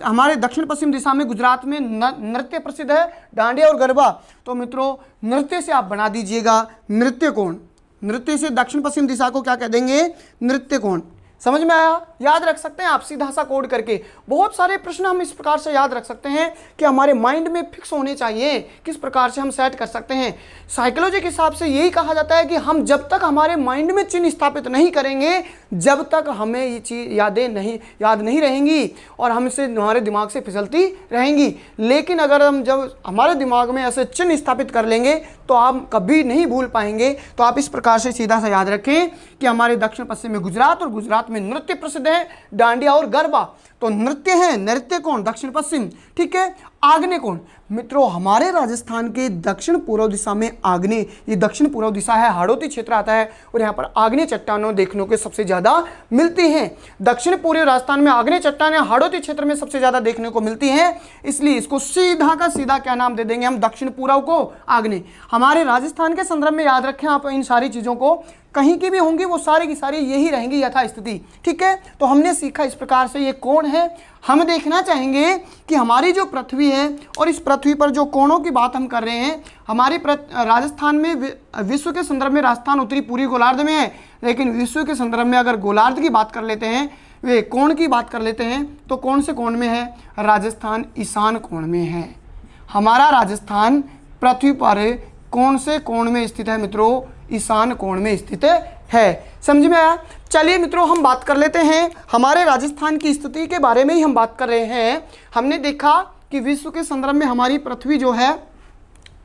हमारे दक्षिण पश्चिम दिशा में गुजरात में नृत्य प्रसिद्ध है, डांडिया और गरबा। तो मित्रों नृत्य से आप बना दीजिएगा नृत्य कोण। नृत्य से दक्षिण पश्चिम दिशा को क्या कह देंगे? नृत्य कोण। समझ में आया? याद रख सकते हैं आप सीधा सा कोड करके। बहुत सारे प्रश्न हम इस प्रकार से याद रख सकते हैं कि हमारे माइंड में फिक्स होने चाहिए, किस प्रकार से हम सेट कर सकते हैं। साइकोलॉजी के हिसाब से यही कहा जाता है कि हम जब तक हमारे माइंड में चिन्ह स्थापित नहीं करेंगे, जब तक हमें ये चीज़ याद नहीं रहेंगी, और हमसे हमारे दिमाग से फिसलती रहेंगी। लेकिन अगर हम जब हमारे दिमाग में ऐसे चिन्ह स्थापित कर लेंगे तो आप कभी नहीं भूल पाएंगे। तो आप इस प्रकार से सीधा सा याद रखें कि हमारे दक्षिण पश्चिम में गुजरात, और गुजरात में नृत्य प्रसिद्ध है, डांडिया और गरबा। तो नृत्य है, नृत्य कोण दक्षिण पश्चिम, ठीक है। आग्नेय कोण मित्रों, हमारे राजस्थान के दक्षिण पूर्व दिशा में आग्नेय, ये दक्षिण पूर्व दिशा है, हाड़ौती क्षेत्र आता है, और यहाँ पर आग्नेय चट्टानों देखने को सबसे ज्यादा मिलती हैं। दक्षिण पूर्वी राजस्थान में आग्नेय चट्टानें हाड़ौती क्षेत्र में सबसे ज्यादा देखने को मिलती हैं, इसलिए इसको सीधा का सीधा क्या नाम दे देंगे हम, दक्षिण पूर्व को आग्नेय। हमारे राजस्थान के संदर्भ में याद रखें आप इन सारी चीजों को, कहीं की भी होंगी वो सारी की सारी यही रहेंगी यथास्थिति, ठीक है। तो हमने सीखा इस प्रकार से ये कोण है। हम देखना चाहेंगे कि हमारी जो पृथ्वी है, और इस पृथ्वी पर जो कोणों की बात हम कर रहे हैं, हमारी राजस्थान में विश्व के संदर्भ में राजस्थान उत्तरी पूरी गोलार्ध में है, लेकिन विश्व के संदर्भ में अगर गोलार्ध की बात कर लेते हैं, वे कोण की बात कर लेते हैं, तो कौन से कोण में है, राजस्थान ईशान कोण में है। हमारा राजस्थान पृथ्वी पर कौन से कोण में स्थित है मित्रों, ईशान कोण में स्थित है। समझ में आया। चलिए मित्रों हम बात कर लेते हैं हमारे राजस्थान की स्थिति के बारे में ही हम बात कर रहे हैं। हमने देखा कि विश्व के संदर्भ में हमारी पृथ्वी जो है,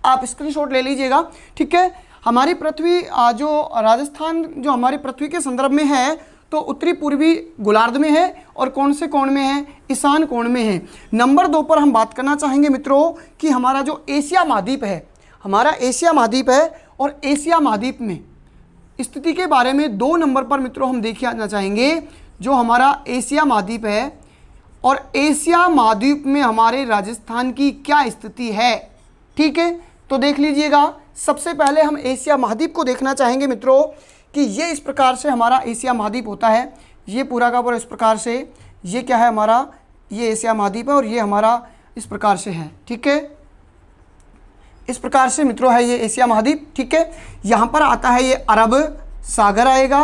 आप स्क्रीनशॉट ले लीजिएगा, ठीक है। हमारी पृथ्वी जो राजस्थान जो हमारी पृथ्वी के संदर्भ में है, तो उत्तरी पूर्वी गोलार्ध में है, और कौन से कोण में है, ईशान कोण में है। नंबर 2 पर हम बात करना चाहेंगे मित्रों कि हमारा जो एशिया महाद्वीप है, हमारा एशिया महाद्वीप है, और एशिया महाद्वीप में स्थिति के बारे में 2 नंबर पर मित्रों हम देखना चाहेंगे। जो हमारा एशिया महाद्वीप है, और एशिया महाद्वीप में हमारे राजस्थान की क्या स्थिति है, ठीक है। तो देख लीजिएगा, सबसे पहले हम एशिया महाद्वीप को देखना चाहेंगे मित्रों कि ये इस प्रकार से हमारा एशिया महाद्वीप होता है। ये पूरा का पूरा इस प्रकार से, ये क्या है हमारा, ये एशिया महाद्वीप है, और ये हमारा इस प्रकार से है, ठीक है। इस प्रकार से मित्रों है ये एशिया महाद्वीप, ठीक है। यहाँ पर आता है ये अरब सागर आएगा,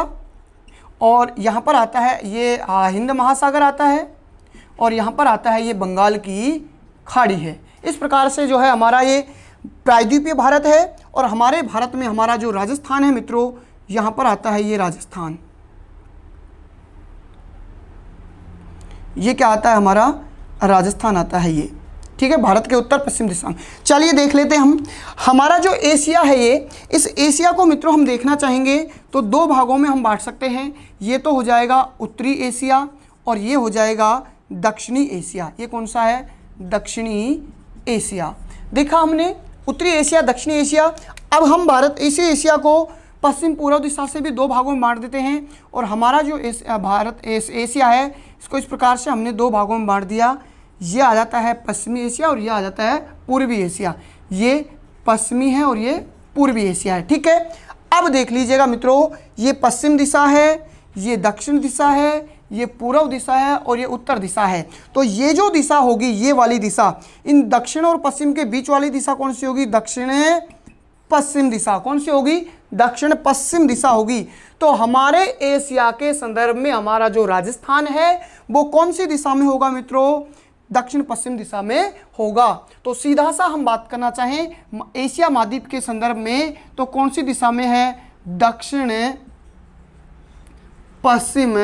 और यहाँ पर आता है ये हिंद महासागर आता है, और यहाँ पर आता है ये बंगाल की खाड़ी है। इस प्रकार से जो है हमारा ये प्रायद्वीपीय भारत है, और हमारे भारत में हमारा जो राजस्थान है मित्रों, यहाँ पर आता है ये राजस्थान। ये क्या आता है हमारा, राजस्थान आता है ये, ठीक है, भारत के उत्तर पश्चिम दिशा में। चलिए देख लेते हैं हम हमारा जो एशिया है, ये इस एशिया को मित्रों हम देखना चाहेंगे तो 2 भागों में हम बांट सकते हैं। ये तो हो जाएगा उत्तरी एशिया, और ये हो जाएगा दक्षिणी एशिया। ये कौन सा है, दक्षिणी एशिया। देखा हमने उत्तरी एशिया, दक्षिणी एशिया। अब हम भारत इसी एशिया को पश्चिम पूर्व दिशा से भी 2 भागों में बांट देते हैं, और हमारा जो एशिया है, इसको इस प्रकार से हमने 2 भागों में बांट दिया। ये आ जाता है पश्चिमी एशिया, और ये आ जाता है पूर्वी एशिया। ये पश्चिमी है और ये पूर्वी एशिया है, ठीक है। अब देख लीजिएगा मित्रों, ये पश्चिम दिशा है, ये दक्षिण दिशा है, ये पूर्व दिशा है, और ये उत्तर दिशा है। तो ये जो दिशा होगी, ये वाली दिशा, इन दक्षिण और पश्चिम के बीच वाली दिशा कौन सी होगी, दक्षिण पश्चिम दिशा। कौन सी होगी, दक्षिण पश्चिम दिशा होगी। तो हमारे एशिया के संदर्भ में हमारा जो राजस्थान है, वो कौन सी दिशा में होगा मित्रों, दक्षिण पश्चिम दिशा में होगा। तो सीधा सा हम बात करना चाहें एशिया महाद्वीप के संदर्भ में, तो कौन सी दिशा में है, दक्षिण पश्चिम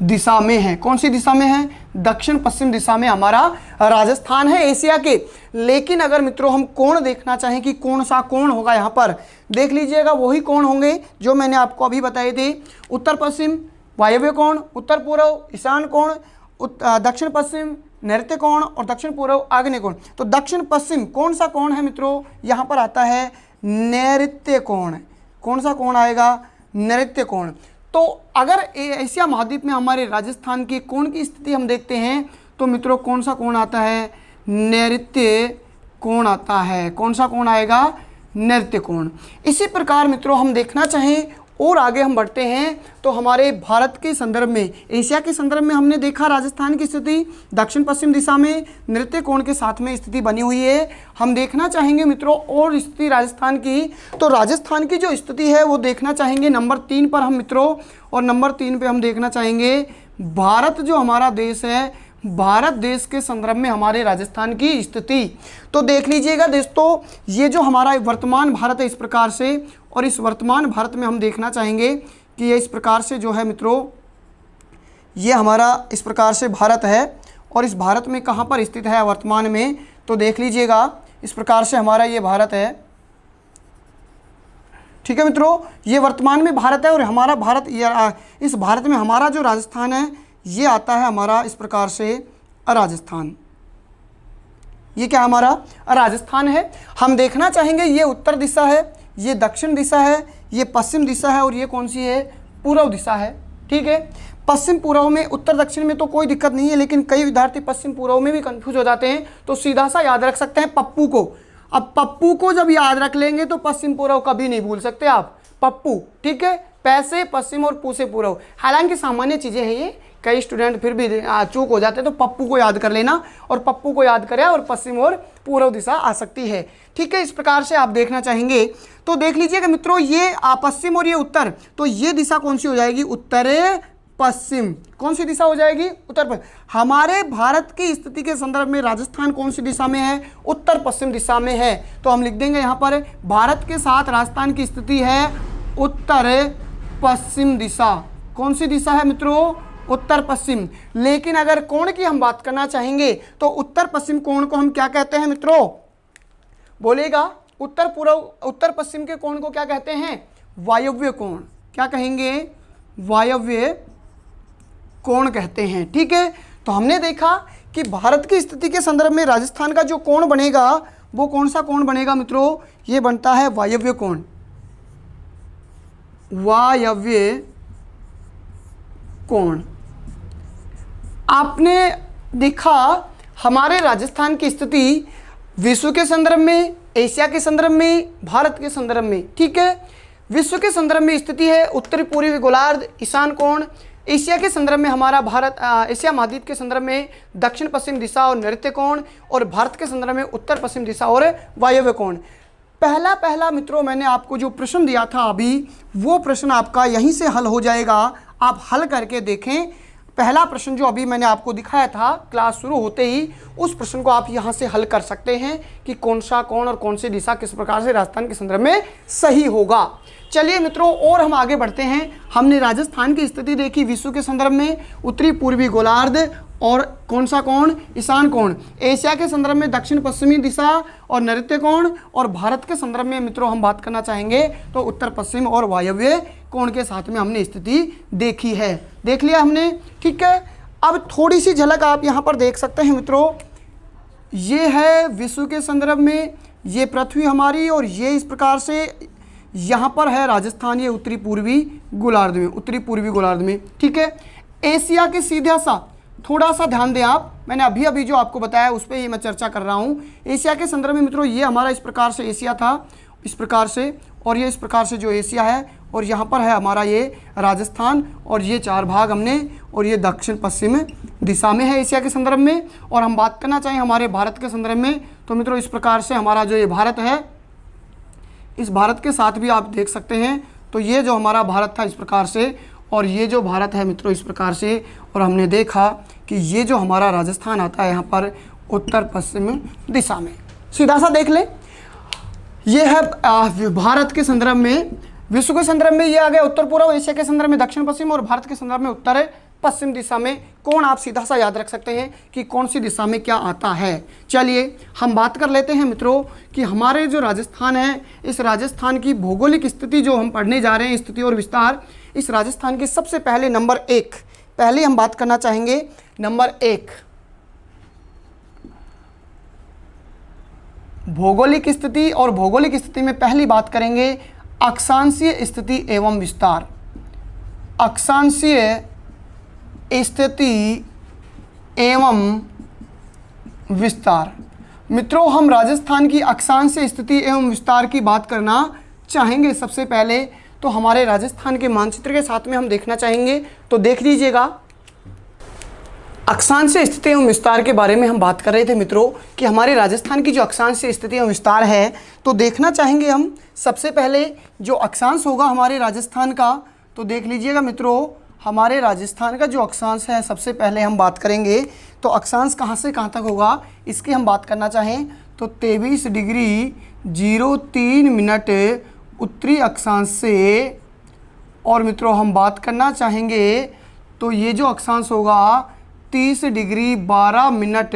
दिशा में है। कौन सी दिशा में है, दक्षिण पश्चिम दिशा में हमारा राजस्थान है एशिया के। लेकिन अगर मित्रों हम कोण देखना चाहें कि कौन सा कोण होगा, यहाँ पर देख लीजिएगा, वही कोण होंगे जो मैंने आपको अभी बताए थे। उत्तर पश्चिम वायव्य कोण, उत्तर पूर्व ईशान कोण, दक्षिण पश्चिम नैऋत्य कोण, और दक्षिण पूर्व आग्नेय कोण। तो दक्षिण पश्चिम कौन सा कोण है मित्रों, यहाँ पर आता है नैऋत्य कोण। कौन सा कोण आएगा, नैऋत्य कोण। तो अगर एशिया महाद्वीप में हमारे राजस्थान के कोण की स्थिति हम देखते हैं, तो मित्रों कौन सा कोण आता है, नैऋत्य कोण आता है। कौन सा कोण आएगा, नैऋत्य कोण। इसी प्रकार मित्रों हम देखना चाहें और आगे हम बढ़ते हैं, तो हमारे भारत के संदर्भ में, एशिया के संदर्भ में हमने देखा राजस्थान की स्थिति दक्षिण पश्चिम दिशा में नृत्य कोण के साथ में स्थिति बनी हुई है। हम देखना चाहेंगे मित्रों और स्थिति राजस्थान की, तो राजस्थान की जो स्थिति है वो देखना चाहेंगे नंबर 3 पर हम मित्रों, और नंबर 3 पे हम देखना चाहेंगे भारत जो हमारा देश है, भारत देश के संदर्भ में हमारे राजस्थान की स्थिति। तो देख लीजिएगा दोस्तों, ये जो हमारा वर्तमान भारत है इस प्रकार से, और इस वर्तमान भारत में हम देखना चाहेंगे कि ये इस प्रकार से जो है मित्रों, ये हमारा इस प्रकार से भारत है, और इस भारत में कहाँ पर स्थित है वर्तमान में, तो देख लीजिएगा इस प्रकार से हमारा ये भारत है। ठीक है मित्रों, ये वर्तमान में भारत है और हमारा भारत, इस भारत में हमारा जो राजस्थान है ये आता है हमारा इस प्रकार से राजस्थान। ये क्या हमारा राजस्थान है। हम देखना चाहेंगे ये उत्तर दिशा है, ये दक्षिण दिशा है, ये पश्चिम दिशा है और ये कौन सी है, पूर्व दिशा है। ठीक है, पश्चिम पूर्व में, उत्तर दक्षिण में तो कोई दिक्कत नहीं है, लेकिन कई विद्यार्थी पश्चिम पूर्व में भी कंफ्यूज हो जाते हैं, तो सीधा सा याद रख सकते हैं पप्पू को। अब पप्पू को जब याद रख लेंगे तो पश्चिम पूर्व कभी नहीं भूल सकते आप, पप्पू। ठीक है, पैसे पश्चिम और पू से पूर्व, हालांकि सामान्य चीजें हैं ये, कई स्टूडेंट फिर भी चूक हो जाते हैं, तो पप्पू को याद कर लेना और पप्पू को याद करें और पश्चिम और पूर्व दिशा आ सकती है। ठीक है, इस प्रकार से आप देखना चाहेंगे तो देख लीजिएगा मित्रों, ये पश्चिम और ये उत्तर, तो ये दिशा कौन सी हो जाएगी, उत्तर पश्चिम। कौन सी दिशा हो जाएगी, उत्तर पश्चिम। हमारे भारत की स्थिति के संदर्भ में राजस्थान कौन सी दिशा में है, उत्तर पश्चिम दिशा में है। तो हम लिख देंगे यहाँ पर भारत के साथ राजस्थान की स्थिति है उत्तर पश्चिम दिशा। कौन सी दिशा है मित्रों, उत्तर पश्चिम। लेकिन अगर कोण की हम बात करना चाहेंगे तो उत्तर पश्चिम कोण को हम क्या कहते हैं मित्रों, बोलेगा, उत्तर पूर्व, उत्तर पश्चिम के कोण को क्या कहते हैं, वायव्य कोण। क्या कहेंगे, वायव्य कोण कहते हैं। ठीक है, तो हमने देखा कि भारत की स्थिति के संदर्भ में राजस्थान का जो कोण बनेगा वो कौन सा कोण बनेगा मित्रों, ये बनता है वायव्य कोण। वायव्य कोण। आपने देखा हमारे राजस्थान की स्थिति विश्व के संदर्भ में, एशिया के संदर्भ में, भारत के संदर्भ में। ठीक है, विश्व के संदर्भ में स्थिति है उत्तरी पूर्वी गोलार्ध, ईशान कोण। एशिया के संदर्भ में हमारा भारत, एशिया महाद्वीप के संदर्भ में दक्षिण पश्चिम दिशा और नैऋत्य कोण, और भारत के संदर्भ में उत्तर पश्चिम दिशा और वायव्य कोण। पहला मित्रों मैंने आपको जो प्रश्न दिया था अभी, वो प्रश्न आपका यहीं से हल हो जाएगा। आप हल करके देखें। पहला प्रश्न जो अभी मैंने आपको दिखाया था क्लास शुरू होते ही, उस प्रश्न को आप यहाँ से हल कर सकते हैं कि कौन सा कोण और कौन सी दिशा किस प्रकार से राजस्थान के संदर्भ में सही होगा। चलिए मित्रों, और हम आगे बढ़ते हैं। हमने राजस्थान की स्थिति देखी विश्व के संदर्भ में, उत्तरी पूर्वी गोलार्ध और कौन सा कोण, ईशान कोण। एशिया के संदर्भ में दक्षिण पश्चिमी दिशा और नैऋत्य कोण, और भारत के संदर्भ में मित्रों हम बात करना चाहेंगे तो उत्तर पश्चिम और वायव्य कोण के साथ में हमने स्थिति देखी है। देख लिया हमने। ठीक है, अब थोड़ी सी झलक आप यहाँ पर देख सकते हैं मित्रों। ये है विश्व के संदर्भ में, ये पृथ्वी हमारी, और ये इस प्रकार से यहाँ पर है राजस्थान, ये उत्तरी पूर्वी गोलार्ध में, उत्तरी पूर्वी गोलार्ध में। ठीक है, एशिया के सीधा सा थोड़ा सा ध्यान दें आप, मैंने अभी जो आपको बताया उस पर ही मैं चर्चा कर रहा हूँ। एशिया के संदर्भ में मित्रों ये हमारा इस प्रकार से एशिया था, इस प्रकार से, और ये इस प्रकार से जो एशिया है, और यहाँ पर है हमारा ये राजस्थान, और ये चार भाग हमने, और ये दक्षिण पश्चिम दिशा में है एशिया के संदर्भ में। और हम बात करना चाहें हमारे भारत के संदर्भ में तो मित्रों इस प्रकार से हमारा जो ये भारत है, इस भारत के साथ भी आप देख सकते हैं, तो ये जो हमारा भारत था इस प्रकार से, और ये जो भारत है मित्रों इस प्रकार से। और हमने देखा कि ये जो हमारा राजस्थान आता है यहाँ पर उत्तर पश्चिम दिशा में। सीधा सा देख ले, ये है भारत के संदर्भ में, विश्व के संदर्भ में ये आ गया उत्तर पूर्व, एशिया के संदर्भ में दक्षिण पश्चिम, और भारत के संदर्भ में उत्तर पश्चिम दिशा में। कोण आप सीधा सा याद रख सकते हैं कि कौन सी दिशा में क्या आता है। चलिए हम बात कर लेते हैं मित्रों कि हमारे जो राजस्थान है, इस राजस्थान की भौगोलिक स्थिति जो हम पढ़ने जा रहे हैं, स्थिति और विस्तार, इस राजस्थान की सबसे पहले नंबर 1, पहले हम बात करना चाहेंगे नंबर 1, भौगोलिक स्थिति। और भौगोलिक स्थिति में पहली बात करेंगे अक्षांशीय स्थिति एवं विस्तार। अक्षांशीय स्थिति एवं विस्तार। मित्रों हम राजस्थान की अक्षांशीय स्थिति एवं विस्तार की बात करना चाहेंगे। सबसे पहले तो हमारे राजस्थान के मानचित्र के साथ में हम देखना चाहेंगे, तो देख लीजिएगा। अक्षांशीय स्थिति एवं विस्तार के बारे में हम बात कर रहे थे मित्रों कि हमारे राजस्थान की जो अक्षांशीय स्थिति एवं विस्तार है, तो देखना चाहेंगे हम सबसे पहले जो अक्षांश होगा हमारे राजस्थान का, तो देख लीजिएगा मित्रों हमारे राजस्थान का जो अक्षांश है, सबसे पहले हम बात करेंगे तो अक्षांश कहाँ से कहाँ तक होगा इसकी हम बात करना चाहें तो 23 डिग्री 03 मिनट उत्तरी अक्षांश से, और मित्रों हम बात करना चाहेंगे तो ये जो अक्षांश होगा 30 डिग्री 12 मिनट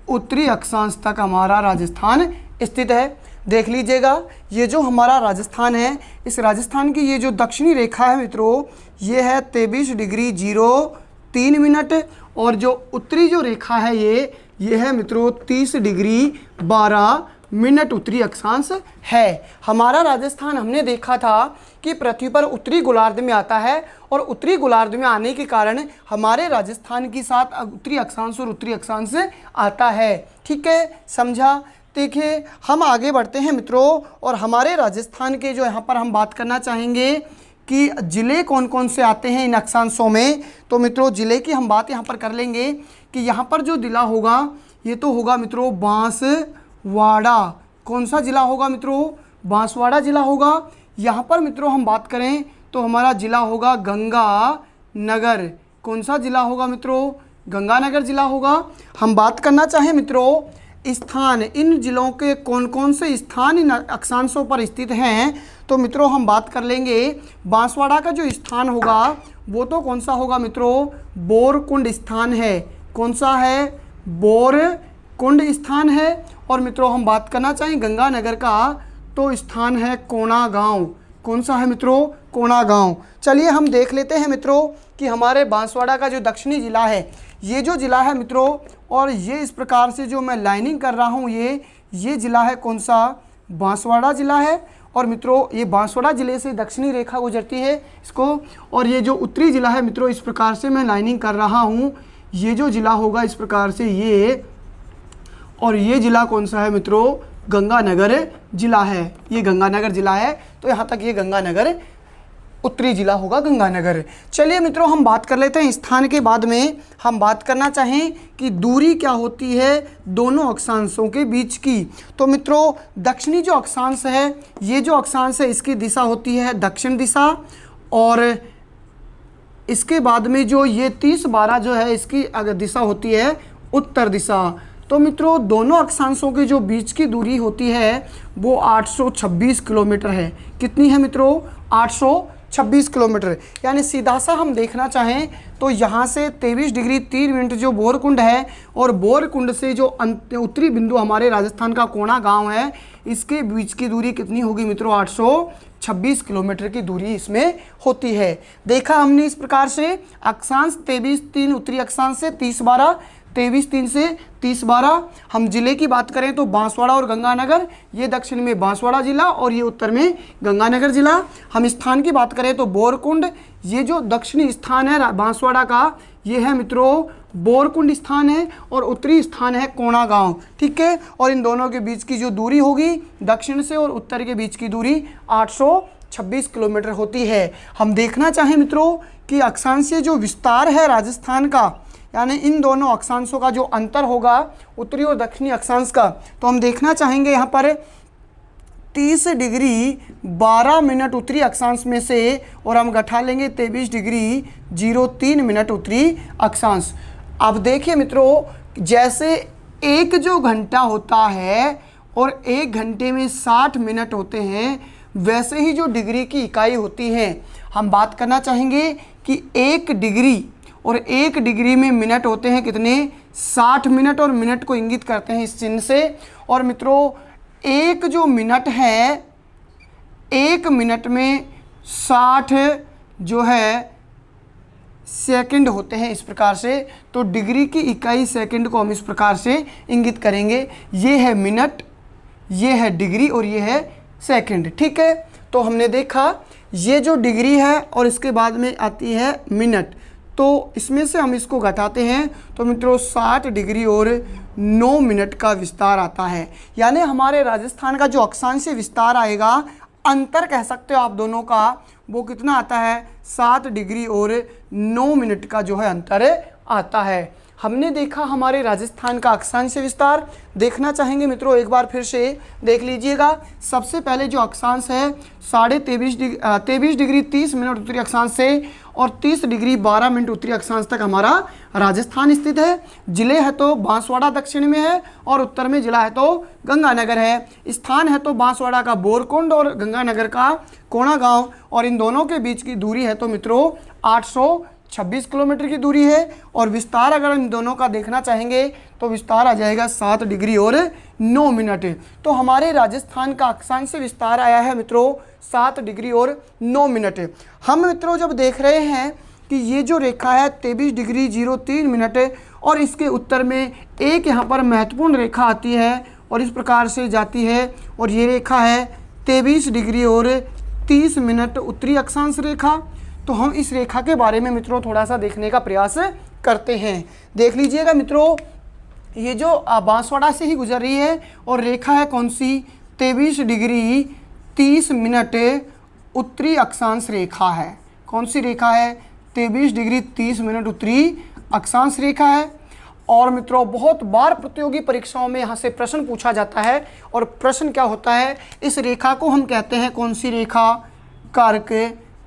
उत्तरी अक्षांश तक हमारा राजस्थान स्थित है। देख लीजिएगा, ये जो हमारा राजस्थान है, इस राजस्थान की ये जो दक्षिणी रेखा है मित्रों, ये है 23 डिग्री 03 मिनट, और जो उत्तरी जो रेखा है ये है मित्रों 30 डिग्री 12 मिनट उत्तरी अक्षांश है। हमारा राजस्थान हमने देखा था कि पृथ्वी पर उत्तरी गोलार्ध में आता है, और उत्तरी गोलार्ध में आने के कारण हमारे राजस्थान के साथ उत्तरी अक्षांश और उत्तरी अक्षांश आता है। ठीक है, समझा। देखिए, हम आगे बढ़ते हैं मित्रों, और हमारे राजस्थान के जो यहाँ पर हम बात करना चाहेंगे कि ज़िले कौन कौन से आते हैं इन अक्षांशों में। तो मित्रों ज़िले की हम बात यहाँ पर कर लेंगे कि यहाँ पर जो ज़िला होगा ये तो होगा मित्रों बांसवाड़ा। कौन सा ज़िला होगा मित्रों? बांसवाड़ा ज़िला होगा। यहाँ पर मित्रों हम बात करें तो हमारा ज़िला होगा गंगानगर। कौन सा ज़िला होगा मित्रों? गंगानगर ज़िला होगा। हम बात करना चाहें मित्रों स्थान, इन ज़िलों के कौन कौन से स्थान इन अक्षांशों पर स्थित हैं, तो मित्रों हम बात कर लेंगे बांसवाड़ा का जो स्थान होगा वो तो कौन सा होगा मित्रों? बोरकुंड स्थान है। कौन सा है? बोरकुंड स्थान है। और मित्रों हम बात करना चाहें गंगानगर का तो स्थान है कोणागांव। कौन सा है मित्रों? कोणागांव। चलिए हम देख लेते हैं मित्रों कि हमारे बांसवाड़ा का जो दक्षिणी ज़िला है, ये जो ज़िला है मित्रों, और ये इस प्रकार से जो मैं लाइनिंग कर रहा हूँ ये ज़िला है कौन सा? बांसवाड़ा ज़िला है। और मित्रों ये बांसवाड़ा ज़िले से दक्षिणी रेखा गुजरती है इसको, और ये जो उत्तरी ज़िला है मित्रों इस प्रकार से मैं लाइनिंग कर रहा हूँ, ये जो ज़िला होगा इस प्रकार से ये, और ये ज़िला कौन सा है मित्रों? गंगानगर ज़िला है। ये गंगानगर ज़िला है, तो यहाँ तक ये गंगानगर उत्तरी ज़िला होगा, गंगानगर। चलिए मित्रों हम बात कर लेते हैं स्थान के बाद में हम बात करना चाहें कि दूरी क्या होती है दोनों अक्षांशों के बीच की। तो मित्रों दक्षिणी जो अक्षांश है, ये जो अक्षांश है इसकी दिशा होती है दक्षिण दिशा, और इसके बाद में जो ये 30-12 जो है इसकी दिशा होती है उत्तर दिशा। तो मित्रों दोनों अक्षांशों के जो बीच की दूरी होती है वो 826 किलोमीटर है। कितनी है मित्रों? 826 किलोमीटर। यानी सीधा सा हम देखना चाहें तो यहाँ से 23 डिग्री 3 मिनट जो बोरकुंड है, और बोरकुंड से जो उत्तरी बिंदु हमारे राजस्थान का कोणागांव है, इसके बीच की दूरी कितनी होगी मित्रों? 826 किलोमीटर की दूरी इसमें होती है। देखा हमने इस प्रकार से अक्षांश 23-3 उत्तरी अक्षांश से 30-12, 23-3 से 30-12। हम जिले की बात करें तो बांसवाड़ा और गंगानगर, ये दक्षिण में बांसवाड़ा जिला और ये उत्तर में गंगानगर जिला। हम स्थान की बात करें तो बोरकुंड, ये जो दक्षिणी स्थान है बांसवाड़ा का, ये है मित्रों बोरकुंड स्थान है, और उत्तरी स्थान है कोणागांव। ठीक है, और इन दोनों के बीच की जो दूरी होगी दक्षिण से और उत्तर के बीच की दूरी 826 किलोमीटर होती है। हम देखना चाहें मित्रों कि अक्षांशीय जो विस्तार है राजस्थान का, यानी इन दोनों अक्षांशों का जो अंतर होगा उत्तरी और दक्षिणी अक्षांश का, तो हम देखना चाहेंगे यहाँ पर 30 डिग्री 12 मिनट उत्तरी अक्षांश में से, और हम घटा लेंगे 23 डिग्री 03 मिनट उत्तरी अक्षांश। अब देखिए मित्रों जैसे एक जो घंटा होता है और एक घंटे में 60 मिनट होते हैं, वैसे ही जो डिग्री की इकाई होती है, हम बात करना चाहेंगे कि 1 डिग्री और 1 डिग्री में मिनट होते हैं कितने? 60 मिनट, और मिनट को इंगित करते हैं इस चिन्ह से। और मित्रों एक जो मिनट है, 1 मिनट में 60 जो है सेकंड होते हैं इस प्रकार से। तो डिग्री की इकाई सेकंड को हम इस प्रकार से इंगित करेंगे, ये है मिनट, ये है डिग्री और ये है सेकंड। ठीक है, तो हमने देखा ये जो डिग्री है और इसके बाद में आती है मिनट, तो इसमें से हम इसको घटाते हैं तो मित्रों 60 डिग्री और 9 मिनट का विस्तार आता है। यानी हमारे राजस्थान का जो अक्षांशीय विस्तार आएगा, अंतर कह सकते हो आप दोनों का, वो कितना आता है? 7 डिग्री और 9 मिनट का जो है अंतर आता है। हमने देखा हमारे राजस्थान का अक्षांशीय विस्तार। देखना चाहेंगे मित्रों एक बार फिर से देख लीजिएगा। सबसे पहले जो अक्षांश है 23 डिग्री 30 मिनट उत्तरी अक्षांश से और 30 डिग्री 12 मिनट उत्तरी अक्षांश तक हमारा राजस्थान स्थित है। जिले है तो बांसवाड़ा दक्षिण में है और उत्तर में जिला है तो गंगानगर है। स्थान है तो बांसवाड़ा का बोरकुंड और गंगानगर का कोणागांव, और इन दोनों के बीच की दूरी है तो मित्रों 26 किलोमीटर की दूरी है। और विस्तार अगर हम दोनों का देखना चाहेंगे तो विस्तार आ जाएगा 7 डिग्री और 9 मिनट। तो हमारे राजस्थान का अक्षांश से विस्तार आया है मित्रों 7 डिग्री और 9 मिनट। हम मित्रों जब देख रहे हैं कि ये जो रेखा है 23 डिग्री 03 मिनट और इसके उत्तर में एक यहाँ पर महत्वपूर्ण रेखा आती है और इस प्रकार से जाती है और ये रेखा है 23 डिग्री और 30 मिनट उत्तरी अक्षांश रेखा। तो हम इस रेखा के बारे में मित्रों थोड़ा सा देखने का प्रयास करते हैं। देख लीजिएगा मित्रों, ये जो बांसवाड़ा से ही गुजर रही है और रेखा है कौन सी, 23 डिग्री 30 मिनट उत्तरी अक्षांश रेखा है। कौन सी रेखा है, 23 डिग्री 30 मिनट उत्तरी अक्षांश रेखा है। और मित्रों बहुत बार प्रतियोगी परीक्षाओं में यहाँ से प्रश्न पूछा जाता है और प्रश्न क्या होता है, इस रेखा को हम कहते हैं कौन सी रेखा, कर्क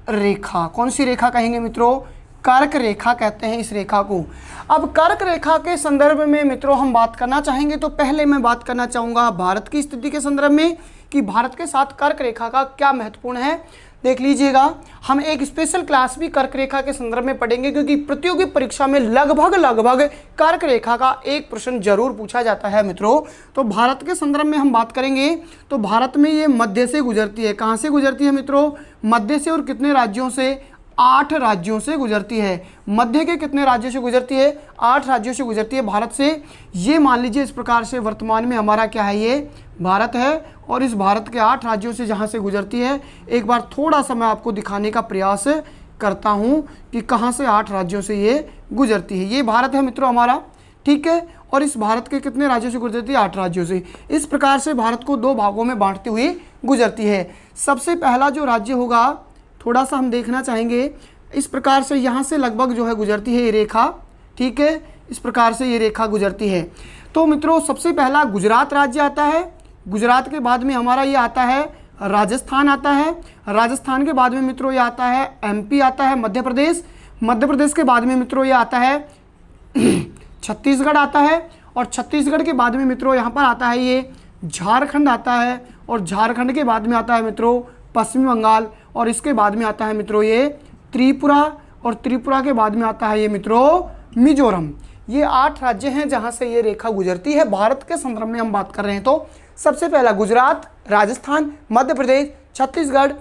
रेखा। कौन सी रेखा कहेंगे मित्रों, कर्क रेखा कहते हैं इस रेखा को। अब कर्क रेखा के संदर्भ में मित्रों हम बात करना चाहेंगे तो पहले मैं बात करना चाहूँगा भारत की स्थिति के संदर्भ में कि भारत के साथ कर्क रेखा का क्या महत्वपूर्ण है। देख लीजिएगा, हम एक स्पेशल क्लास भी कर्क रेखा के संदर्भ में पढ़ेंगे क्योंकि प्रतियोगी परीक्षा में लगभग कर्क रेखा का एक प्रश्न जरूर पूछा जाता है मित्रों। तो भारत के संदर्भ में हम बात करेंगे तो भारत में ये मध्य से गुजरती है। कहाँ से गुजरती है मित्रों, मध्य से। और कितने राज्यों से, 8 राज्यों से गुजरती है। मध्य के कितने राज्यों से गुजरती है, 8 राज्यों से गुजरती है भारत से। ये मान लीजिए इस प्रकार से वर्तमान में हमारा क्या है, ये भारत है और इस भारत के 8 राज्यों से जहाँ से गुजरती है, एक बार थोड़ा सा मैं आपको दिखाने का प्रयास करता हूँ कि कहाँ से 8 राज्यों से ये गुजरती है। ये भारत है मित्रों हमारा, ठीक है। और इस भारत के कितने राज्यों से गुजरती है, 8 राज्यों से। इस प्रकार से भारत को 2 भागों में बांटती हुई गुजरती है। सबसे पहला जो राज्य होगा, थोड़ा सा हम देखना चाहेंगे, इस प्रकार से यहाँ से लगभग जो है गुजरती है ये रेखा, ठीक है। इस प्रकार से ये रेखा गुजरती है। तो मित्रों सबसे पहला गुजरात राज्य आता है। गुजरात के बाद में हमारा ये आता है राजस्थान आता है। राजस्थान के बाद में मित्रों ये आता है एमपी आता है, मध्य प्रदेश। मध्य प्रदेश के बाद में मित्रों ये आता है छत्तीसगढ़ आता है। और छत्तीसगढ़ के बाद में मित्रों यहाँ पर आता है ये झारखंड आता है। और झारखंड के बाद में आता है मित्रों पश्चिम बंगाल। और इसके बाद में आता है मित्रों ये त्रिपुरा। और त्रिपुरा के बाद में आता है ये मित्रों मिजोरम। ये 8 राज्य हैं जहाँ से ये रेखा गुजरती है। भारत के संदर्भ में हम बात कर रहे हैं तो सबसे पहला गुजरात, राजस्थान, मध्य प्रदेश, छत्तीसगढ़,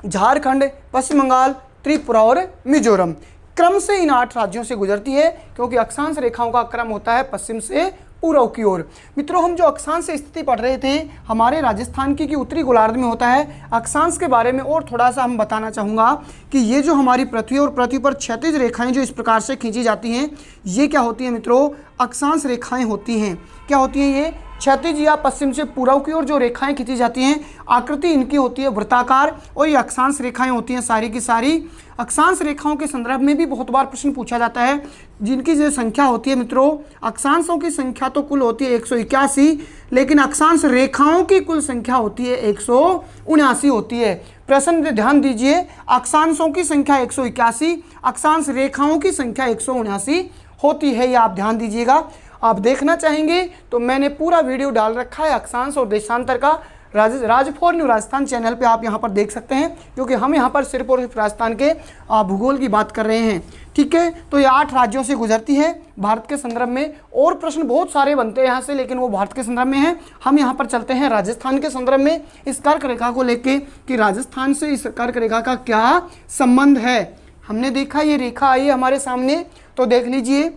झारखंड, पश्चिम बंगाल, त्रिपुरा और मिजोरम। क्रम से इन 8 राज्यों से गुजरती है क्योंकि अक्षांश रेखाओं का क्रम होता है पश्चिम से पूर्व की ओर। मित्रों हम जो अक्षांश स्थिति पढ़ रहे थे हमारे राजस्थान की कि उत्तरी गोलार्ध में होता है। अक्षांश के बारे में और थोड़ा सा हम बताना चाहूँगा कि ये जो हमारी पृथ्वी और पृथ्वी पर क्षैतिज रेखाएं जो इस प्रकार से खींची जाती हैं, ये क्या होती हैं मित्रों, अक्षांश रेखाएं होती हैं। क्या होती हैं ये, क्षैतिज या पश्चिम से पूर्व की ओर जो रेखाएं खींची जाती हैं, आकृति इनकी होती है वृत्ताकार और ये अक्षांश रेखाएं होती हैं सारी की सारी। अक्षांश रेखाओं के संदर्भ में भी बहुत बार प्रश्न पूछा जाता है, जिनकी जो संख्या होती है मित्रों, अक्षांशों की संख्या तो कुल होती है 181, लेकिन अक्षांश रेखाओं की कुल संख्या होती है 179 होती है। प्रश्न ध्यान दीजिए, अक्षांशों की संख्या 181, अक्षांश रेखाओं की संख्या 179 होती है। ये आप ध्यान दीजिएगा। आप देखना चाहेंगे तो मैंने पूरा वीडियो डाल रखा है अक्षांश और देशांतर का, राज फॉर न्यू राजस्थान चैनल पे आप यहाँ पर देख सकते हैं, क्योंकि हम यहाँ पर सिर्फ और सिर्फ राजस्थान के भूगोल की बात कर रहे हैं, ठीक है। तो ये 8 राज्यों से गुजरती है भारत के संदर्भ में। और प्रश्न बहुत सारे बनते हैं यहाँ से, लेकिन वो भारत के संदर्भ में है। हम यहाँ पर चलते हैं राजस्थान के संदर्भ में, इस कर्क रेखा को लेके कि राजस्थान से इस कर्क रेखा का क्या संबंध है। हमने देखा ये रेखा आई है हमारे सामने, तो देख लीजिए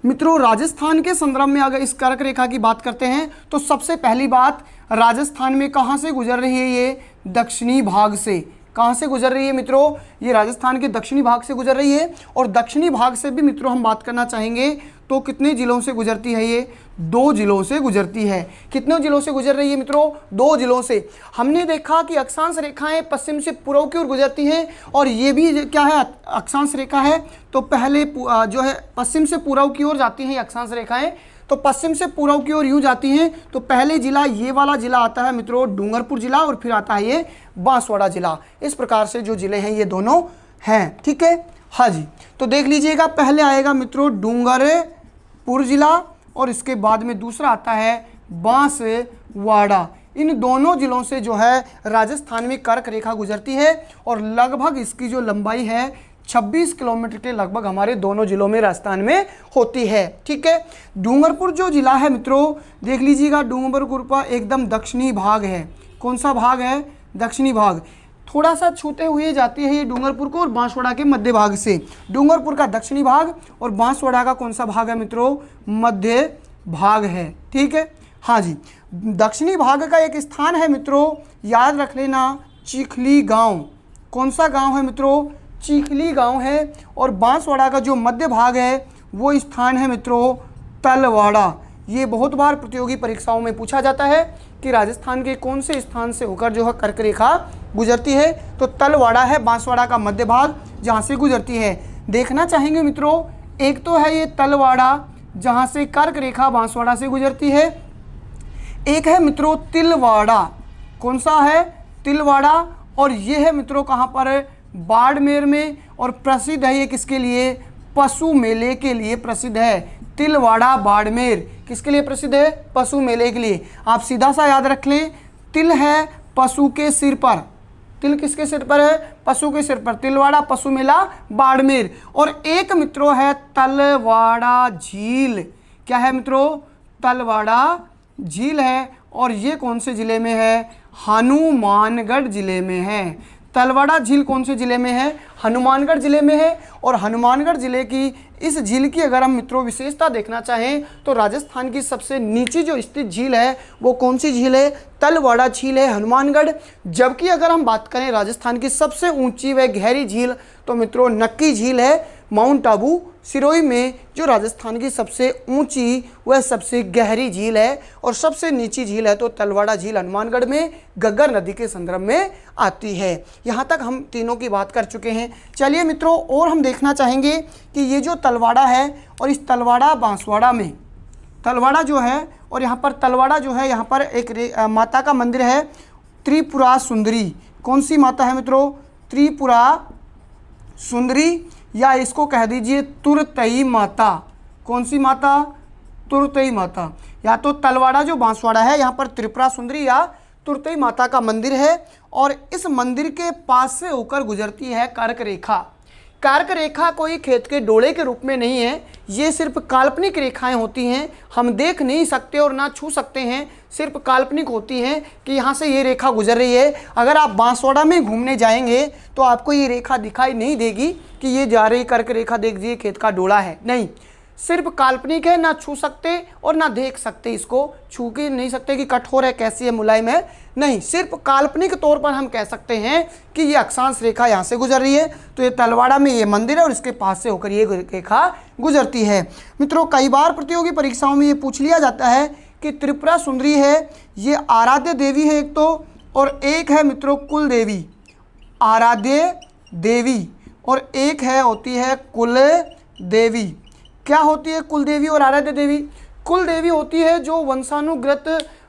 मित्रों, राजस्थान के संदर्भ में अगर इस कर्क रेखा की बात करते हैं तो सबसे पहली बात, राजस्थान में कहाँ से गुजर रही है, ये दक्षिणी भाग से। कहाँ से गुजर रही है मित्रों, ये राजस्थान के दक्षिणी भाग से गुजर रही है। और दक्षिणी भाग से भी मित्रों हम बात करना चाहेंगे तो कितने जिलों से गुजरती है, ये 2 जिलों से गुजरती है। कितने जिलों से गुजर रही है मित्रों, 2 जिलों से। हमने देखा कि अक्षांश रेखाएं पश्चिम से पूर्व की ओर गुजरती हैं और ये भी क्या है, अक्षांश रेखा है। तो पहले जो है पश्चिम से पूर्व की ओर जाती हैं ये अक्षांश रेखाएं। तो पश्चिम से पूर्व की ओर यूँ जाती हैं तो पहले जिला, ये वाला जिला आता है मित्रों डूंगरपुर जिला, और फिर आता है ये बांसवाड़ा जिला। इस प्रकार से जो जिले हैं ये दोनों हैं, ठीक है। हाँ जी, तो देख लीजिएगा, पहले आएगा मित्रों डूंगरपुर जिला और इसके बाद में दूसरा आता है बांसवाड़ा। इन दोनों जिलों से जो है राजस्थान में कर्क रेखा गुजरती है और लगभग इसकी जो लंबाई है 26 किलोमीटर के लगभग हमारे दोनों जिलों में राजस्थान में होती है। ठीक है, डूंगरपुर जो जिला है मित्रों, देख लीजिएगा, डूंगरपुर का एकदम दक्षिणी भाग है। कौन सा भाग है? दक्षिणी भाग। थोड़ा सा छूते हुए जाती है ये डूंगरपुर को और बांसवाड़ा के मध्य भाग से। डूंगरपुर का दक्षिणी भाग और बांसवाड़ा का कौन सा भाग है मित्रों? मध्य भाग है। ठीक है, हाँ जी। दक्षिणी भाग का एक स्थान है मित्रों, याद रख लेना, चिखली गांव। कौन सा गांव है मित्रों? चिखली गांव है। और बांसवाड़ा का जो मध्य भाग है वो स्थान है मित्रों तलवाड़ा। ये बहुत बार प्रतियोगी परीक्षाओं में पूछा जाता है कि राजस्थान के कौन से स्थान से होकर जो है कर्क रेखा गुजरती है, तो तलवाड़ा है बांसवाड़ा का मध्य भाग जहाँ से गुजरती है। देखना चाहेंगे मित्रों, एक तो है ये तलवाड़ा जहाँ से कर्क रेखा बांसवाड़ा से गुजरती है, एक है मित्रों तिलवाड़ा। कौन सा है? तिलवाड़ा। और ये है मित्रों कहाँ पर? बाड़मेर में। और प्रसिद्ध है ये किसके लिए? पशु मेले के लिए प्रसिद्ध है। तिलवाड़ा बाड़मेर किसके लिए प्रसिद्ध है? पशु मेले के लिए। आप सीधा सा याद रख लें, तिल है पशु के सिर पर। तिल किसके सिर पर है? पशु के सिर पर। तिलवाड़ा, पशु मेला, बाड़मेर। और एक मित्रों है तलवाड़ा झील। क्या है मित्रों? तलवाड़ा झील है। और ये कौन से जिले में है? हनुमानगढ़ जिले में है। तलवाड़ा झील कौन से जिले में है? हनुमानगढ़ जिले में है। और हनुमानगढ़ जिले की इस झील की अगर हम मित्रों विशेषता देखना चाहें तो राजस्थान की सबसे नीची जो स्थित झील है वो कौन सी झील है? तलवाड़ा झील है, हनुमानगढ़। जबकि अगर हम बात करें राजस्थान की सबसे ऊंची व गहरी झील तो मित्रों नक्की झील है, माउंट आबू सिरोही में, जो राजस्थान की सबसे ऊंची व सबसे गहरी झील है। और सबसे नीची झील है तो तलवाड़ा झील हनुमानगढ़ में घग्गर नदी के संदर्भ में आती है। यहाँ तक हम तीनों की बात कर चुके हैं। चलिए मित्रों, और हम देखना चाहेंगे कि ये जो तलवाड़ा है और इस तलवाड़ा बांसवाड़ा में, तलवाड़ा जो है और यहाँ पर तलवाड़ा जो है, यहाँ पर एक माता का मंदिर है, त्रिपुरा सुंदरी। कौन सी माता है मित्रों? त्रिपुरा सुंदरी, या इसको कह दीजिए तुरतई माता। कौन सी माता? तुरतई माता। या तो तलवाड़ा जो बांसवाड़ा है यहाँ पर त्रिपुरा सुंदरी या तुरतई माता का मंदिर है। और इस मंदिर के पास से होकर गुजरती है कर्क रेखा। कर्क रेखा कोई खेत के डोले के रूप में नहीं है, ये सिर्फ काल्पनिक रेखाएं होती हैं। हम देख नहीं सकते और ना छू सकते हैं, सिर्फ काल्पनिक होती हैं कि यहाँ से ये रेखा गुजर रही है। अगर आप बांसवाड़ा में घूमने जाएंगे तो आपको ये रेखा दिखाई नहीं देगी कि ये जा रही कर्क रेखा, देख लीजिए खेत का डोला है, नहीं, सिर्फ काल्पनिक है, ना छू सकते और ना देख सकते। इसको छू के नहीं सकते कि कठोर है, कैसी है, मुलायम है, नहीं, सिर्फ काल्पनिक तौर पर हम कह सकते हैं कि ये अक्षांश रेखा यहाँ से गुजर रही है। तो ये तलवाड़ा में ये मंदिर है और इसके पास से होकर ये रेखा गुजरती है। मित्रों, कई बार प्रतियोगी परीक्षाओं में ये पूछ लिया जाता है कि त्रिपुरा सुंदरी है, ये आराध्य देवी है एक तो, और एक है मित्रों कुल देवी, आराध्य देवी, और एक है होती है कुल देवी। क्या होती है कुल देवी और आराध्य देवी? कुल देवी होती है जो वंशानुगत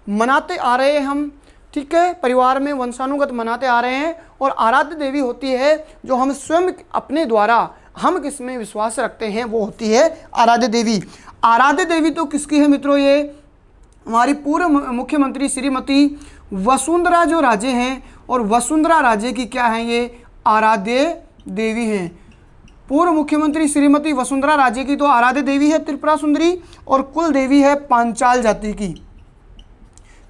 मनाते आ रहे हैं हम, ठीक है, परिवार में वंशानुगत मनाते आ रहे हैं। और आराध्य देवी होती है जो हम स्वयं अपने द्वारा हम किसमें विश्वास रखते हैं, वो होती है आराध्य देवी। आराध्य देवी तो किसकी है मित्रों? ये हमारी पूर्व मुख्यमंत्री श्रीमती वसुंधरा जो राजे हैं, और वसुंधरा राजे की क्या है? ये आराध्य देवी हैं। पूर्व मुख्यमंत्री श्रीमती वसुंधरा राजे की तो आराध्य देवी है त्रिपुरा सुंदरी, और कुल देवी है पांचाल जाति की।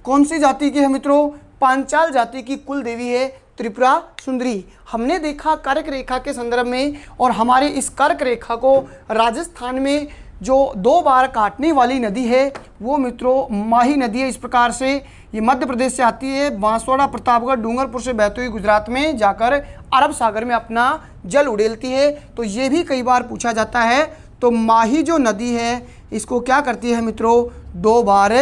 कौन सी जाति की है मित्रों? पांचाल जाति की कुल देवी है त्रिपुरा सुंदरी। हमने देखा कर्क रेखा के संदर्भ में, और हमारे इस कर्क रेखा को राजस्थान में जो 2 बार काटने वाली नदी है वो मित्रों माही नदी है। इस प्रकार से ये मध्य प्रदेश से आती है, बांसवाड़ा, प्रतापगढ़, डूंगरपुर से बहती हुई गुजरात में जाकर अरब सागर में अपना जल उड़ेलती है। तो ये भी कई बार पूछा जाता है। तो माही जो नदी है इसको क्या करती है मित्रों? 2 बार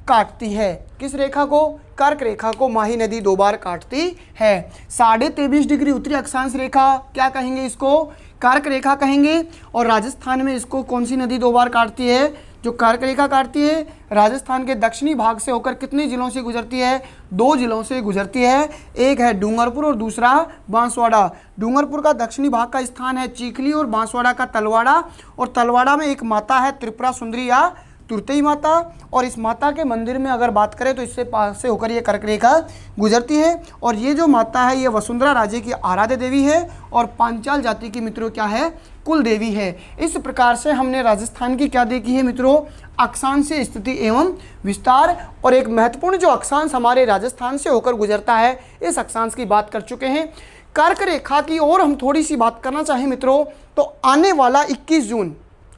काटती है। किस रेखा को? कर्क रेखा को माही नदी 2 बार काटती है। 23.5 डिग्री उत्तरी अक्षांश रेखा क्या कहेंगे इसको? कर्क रेखा कहेंगे। और राजस्थान में इसको कौन सी नदी 2 बार काटती है? जो कर्क रेखा काटती है राजस्थान के दक्षिणी भाग से होकर कितने जिलों से गुजरती है? 2 जिलों से गुजरती है। एक है डूंगरपुर और दूसरा बांसवाड़ा। डूंगरपुर का दक्षिणी भाग का स्थान है चीखली और बांसवाड़ा का तलवाड़ा। और तलवाड़ा में एक माता है त्रिपुरा सुंदरी या तुरतई माता, और इस माता के मंदिर में अगर बात करें तो इससे पास से होकर ये कर्क रेखा गुजरती है। और ये जो माता है ये वसुंधरा राज्य की आराध्य देवी है और पांचाल जाति की मित्रों क्या है, कुल देवी है। इस प्रकार से हमने राजस्थान की क्या देखी है मित्रों, अक्षांशीय स्थिति एवं विस्तार। और एक महत्वपूर्ण जो अक्षांश हमारे राजस्थान से होकर गुजरता है, इस अक्षांश की बात कर चुके हैं। कर्क रेखा की और हम थोड़ी सी बात करना चाहें मित्रों, तो आने वाला 21 जून,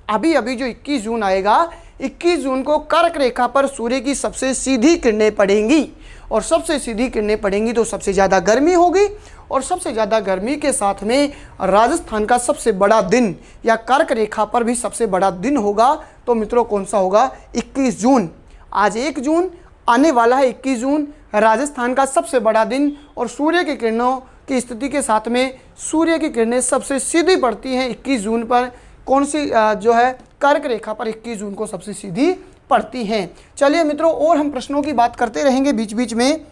अभी जो 21 जून आएगा, 21 जून को कर्क रेखा पर सूर्य की सबसे सीधी किरणें पड़ेंगी। और सबसे सीधी किरणें पड़ेंगी तो सबसे ज़्यादा गर्मी होगी, और सबसे ज़्यादा गर्मी के साथ में राजस्थान का सबसे बड़ा दिन या कर्क रेखा पर भी सबसे बड़ा दिन होगा। तो मित्रों कौन सा होगा, 21 जून। आज 1 जून, आने वाला है 21 जून, राजस्थान का सबसे बड़ा दिन। और सूर्य की किरणों की स्थिति के साथ में सूर्य की किरणें सबसे सीधी पड़ती हैं 21 जून पर। कौन सी जो है, कर्क रेखा पर 21 जून को सबसे सीधी पड़ती हैं। चलिए मित्रों, और हम प्रश्नों की बात करते रहेंगे बीच बीच में।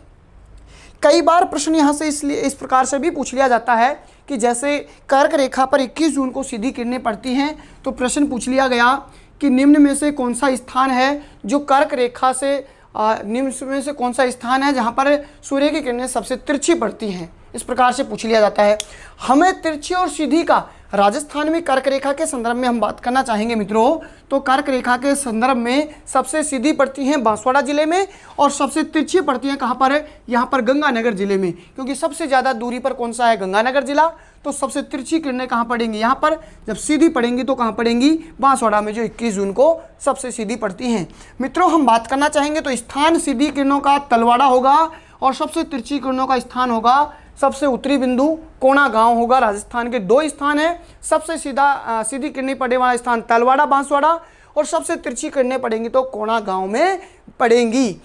कई बार प्रश्न यहाँ से इसलिए इस प्रकार से भी पूछ लिया जाता है कि जैसे कर्क रेखा पर 21 जून को सीधी किरणें पड़ती हैं, तो प्रश्न पूछ लिया गया कि निम्न में से कौन सा स्थान है जो कर्क रेखा से निम्न में से कौन सा स्थान है जहाँ पर सूर्य की किरणें सबसे तिरछी पड़ती हैं। इस प्रकार से पूछ लिया जाता है। हमें तिरछी और सीधी का राजस्थान में कर्क रेखा के संदर्भ में हम बात करना चाहेंगे मित्रों, तो कर्क रेखा के संदर्भ में सबसे सीधी पड़ती हैं बांसवाड़ा जिले में, और सबसे तिरछी पड़ती हैं कहाँ पर है, यहाँ पर गंगानगर जिले में। क्योंकि सबसे ज़्यादा दूरी पर कौन सा है, गंगानगर जिला। तो सबसे तिरछी किरणें कहाँ पड़ेंगी, यहाँ पर। जब सीधी पड़ेंगी तो कहाँ पड़ेंगी, बांसवाड़ा में, जो 21 जून को सबसे सीधी पड़ती हैं। मित्रों हम बात करना चाहेंगे तो स्थान सीधी किरणों का तलवाड़ा होगा, और सबसे तिरछी किरणों का स्थान होगा सबसे उत्तरी बिंदु कोणा गांव होगा। राजस्थान के 2 स्थान हैं, सबसे सीधी किरणें पड़ने वाला स्थान तलवाड़ा बांसवाड़ा, और सबसे तिरछी किरणें पड़ेंगी तो कोणा गांव में पड़ेंगी।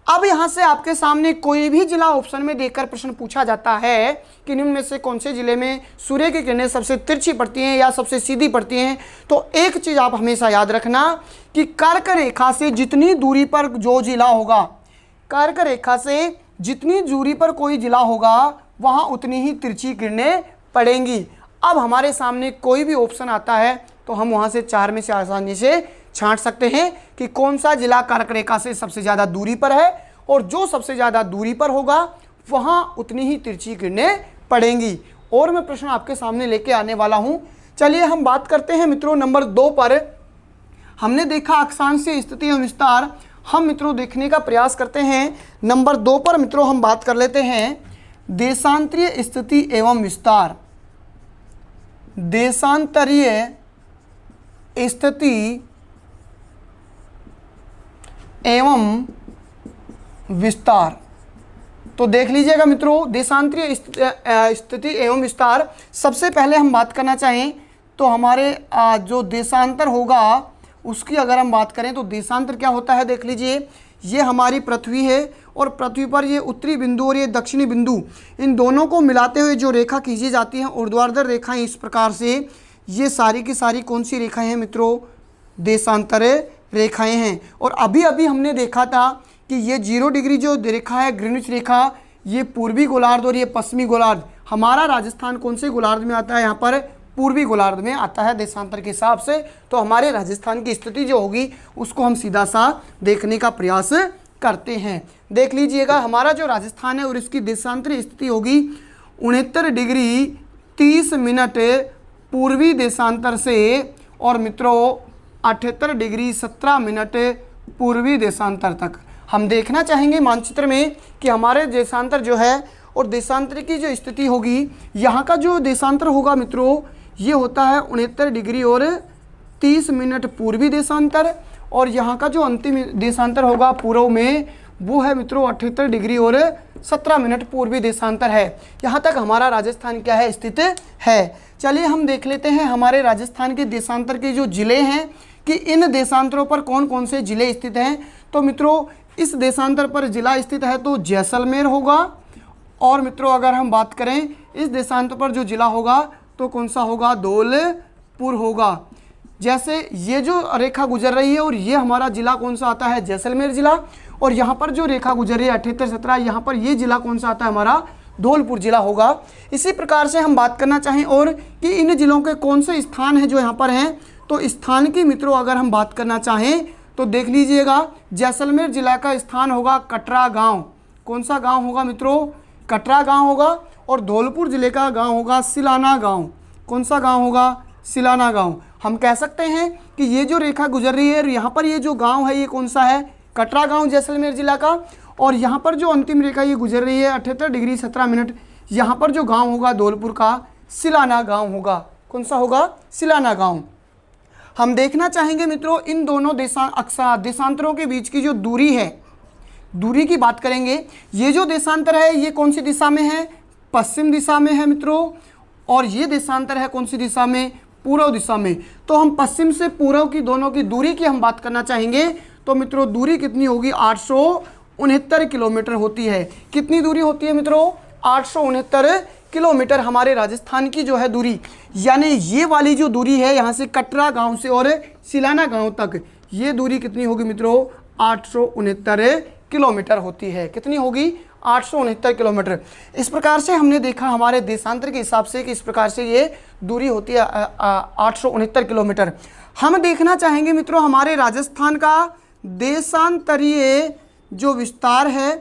अब यहाँ से आपके सामने कोई भी जिला ऑप्शन में देकर प्रश्न पूछा जाता है कि निम्न में से कौन से जिले में सूर्य की किरणें सबसे तिरछी पड़ती हैं या सबसे सीधी पड़ती हैं, तो एक चीज़ आप हमेशा याद रखना कि कर्क रेखा से जितनी दूरी पर जो जिला होगा, कर्क रेखा से जितनी दूरी पर कोई जिला होगा वहाँ उतनी ही तिरछी किरणें पड़ेंगी। अब हमारे सामने कोई भी ऑप्शन आता है तो हम वहाँ से 4 में से आसानी से छांट सकते हैं कि कौन सा जिला कर्क रेखा से सबसे ज़्यादा दूरी पर है, और जो सबसे ज़्यादा दूरी पर होगा वहाँ उतनी ही तिरछी किरणें पड़ेंगी। और मैं प्रश्न आपके सामने लेके आने वाला हूँ। चलिए हम बात करते हैं मित्रों नंबर 2 पर। हमने देखा अक्षांशीय स्थिति एवं विस्तार, हम मित्रों देखने का प्रयास करते हैं नंबर 2 पर। मित्रों हम बात कर लेते हैं देशांतरीय स्थिति एवं विस्तार। देशांतरीय स्थिति एवं विस्तार, तो देख लीजिएगा मित्रों, देशांतरीय स्थिति एवं विस्तार। सबसे पहले हम बात करना चाहें तो हमारे जो देशांतर होगा उसकी अगर हम बात करें तो देशांतर क्या होता है, देख लीजिए, ये हमारी पृथ्वी है और पृथ्वी पर ये उत्तरी बिंदु और ये दक्षिणी बिंदु, इन दोनों को मिलाते हुए जो रेखा खींची जाती है ऊर्ध्वाधर रेखाएं, इस प्रकार से ये सारी की सारी कौन सी रेखाएं हैं मित्रों, देशांतरीय रेखाएं हैं। और अभी अभी हमने देखा था कि ये 0 डिग्री जो रेखा है, ग्रीनिच रेखा, ये पूर्वी गोलार्ध और ये पश्चिमी गोलार्ध। हमारा राजस्थान कौन से गोलार्ध में आता है, यहाँ पर पूर्वी गोलार्ध में आता है देशांतर के हिसाब से। तो हमारे राजस्थान की स्थिति जो होगी उसको हम सीधा सा देखने का प्रयास करते हैं। देख लीजिएगा, हमारा जो राजस्थान है और इसकी देशांतरीय स्थिति होगी 69 डिग्री 30 मिनट पूर्वी देशांतर से, और मित्रों 78 डिग्री 17 मिनट पूर्वी देशांतर तक। हम देखना चाहेंगे मानचित्र में कि हमारे देशांतर जो है और देशांतर की जो स्थिति होगी, यहाँ का जो देशांतर होगा मित्रों ये होता है 69 डिग्री और 30 मिनट पूर्वी देशांतर, और यहाँ का जो अंतिम देशांतर होगा पूर्व में वो है मित्रों 78 डिग्री और 17 मिनट पूर्वी देशांतर है। यहाँ तक हमारा राजस्थान क्या है, स्थित है। चलिए हम देख लेते हैं हमारे राजस्थान के देशांतर के जो जिले हैं कि इन देशांतरों पर कौन कौन से जिले स्थित हैं। तो मित्रों इस देशांतर पर जिला स्थित है तो जैसलमेर होगा, और मित्रों अगर हम बात करें इस देशांतर पर जो जिला होगा तो कौन सा होगा, धौलपुर होगा। जैसे ये जो रेखा गुजर रही है और ये हमारा जिला कौन सा आता है, जैसलमेर जिला, और यहाँ पर जो रेखा गुजर रही है 78-17, यहाँ पर ये जिला कौन सा आता है, हमारा धौलपुर जिला होगा। इसी प्रकार से हम बात करना चाहें और कि इन जिलों के कौन से स्थान हैं जो यहाँ पर हैं, तो स्थान की मित्रों अगर हम बात करना चाहें तो देख लीजिएगा, जैसलमेर जिला का स्थान होगा कटरा गांव। कौन सा गांव होगा मित्रों? कटरा गांव होगा। और धौलपुर जिले का गांव होगा सिलाना गांव। कौन सा गांव होगा? सिलाना गांव। हम कह सकते हैं कि ये जो रेखा गुजर रही है, यहाँ पर ये जो गांव है ये कौन सा है? कटरा गांव जैसलमेर जिला का। और यहाँ पर जो अंतिम रेखा ये गुजर रही है 78 डिग्री 17 मिनट, यहाँ पर जो गांव होगा धौलपुर का सिलाना गांव होगा। कौन सा होगा? सिलाना गांव। हम देखना चाहेंगे मित्रों इन दोनों देशांतरों के बीच की जो दूरी है, दूरी की बात करेंगे। ये जो देशांतर है ये कौन सी दिशा में है? पश्चिम दिशा में है मित्रों। और ये देशांतर है कौन सी दिशा में? पूर्व दिशा में। तो हम पश्चिम से पूर्व की दोनों की दूरी की हम बात करना चाहेंगे तो मित्रों दूरी कितनी होगी? 869 किलोमीटर होती है। कितनी दूरी होती है मित्रों? 869 किलोमीटर हमारे राजस्थान की जो है दूरी। यानी ये वाली जो दूरी है यहाँ से कटरा गांव से और सिलाना गांव तक, ये दूरी कितनी होगी मित्रों? 869 किलोमीटर होती है। कितनी होगी? 869 किलोमीटर। इस प्रकार से हमने देखा हमारे देशांतर के हिसाब से कि इस प्रकार से ये दूरी होती है 869 किलोमीटर। हम देखना चाहेंगे मित्रों हमारे राजस्थान का देशांतरीय जो विस्तार है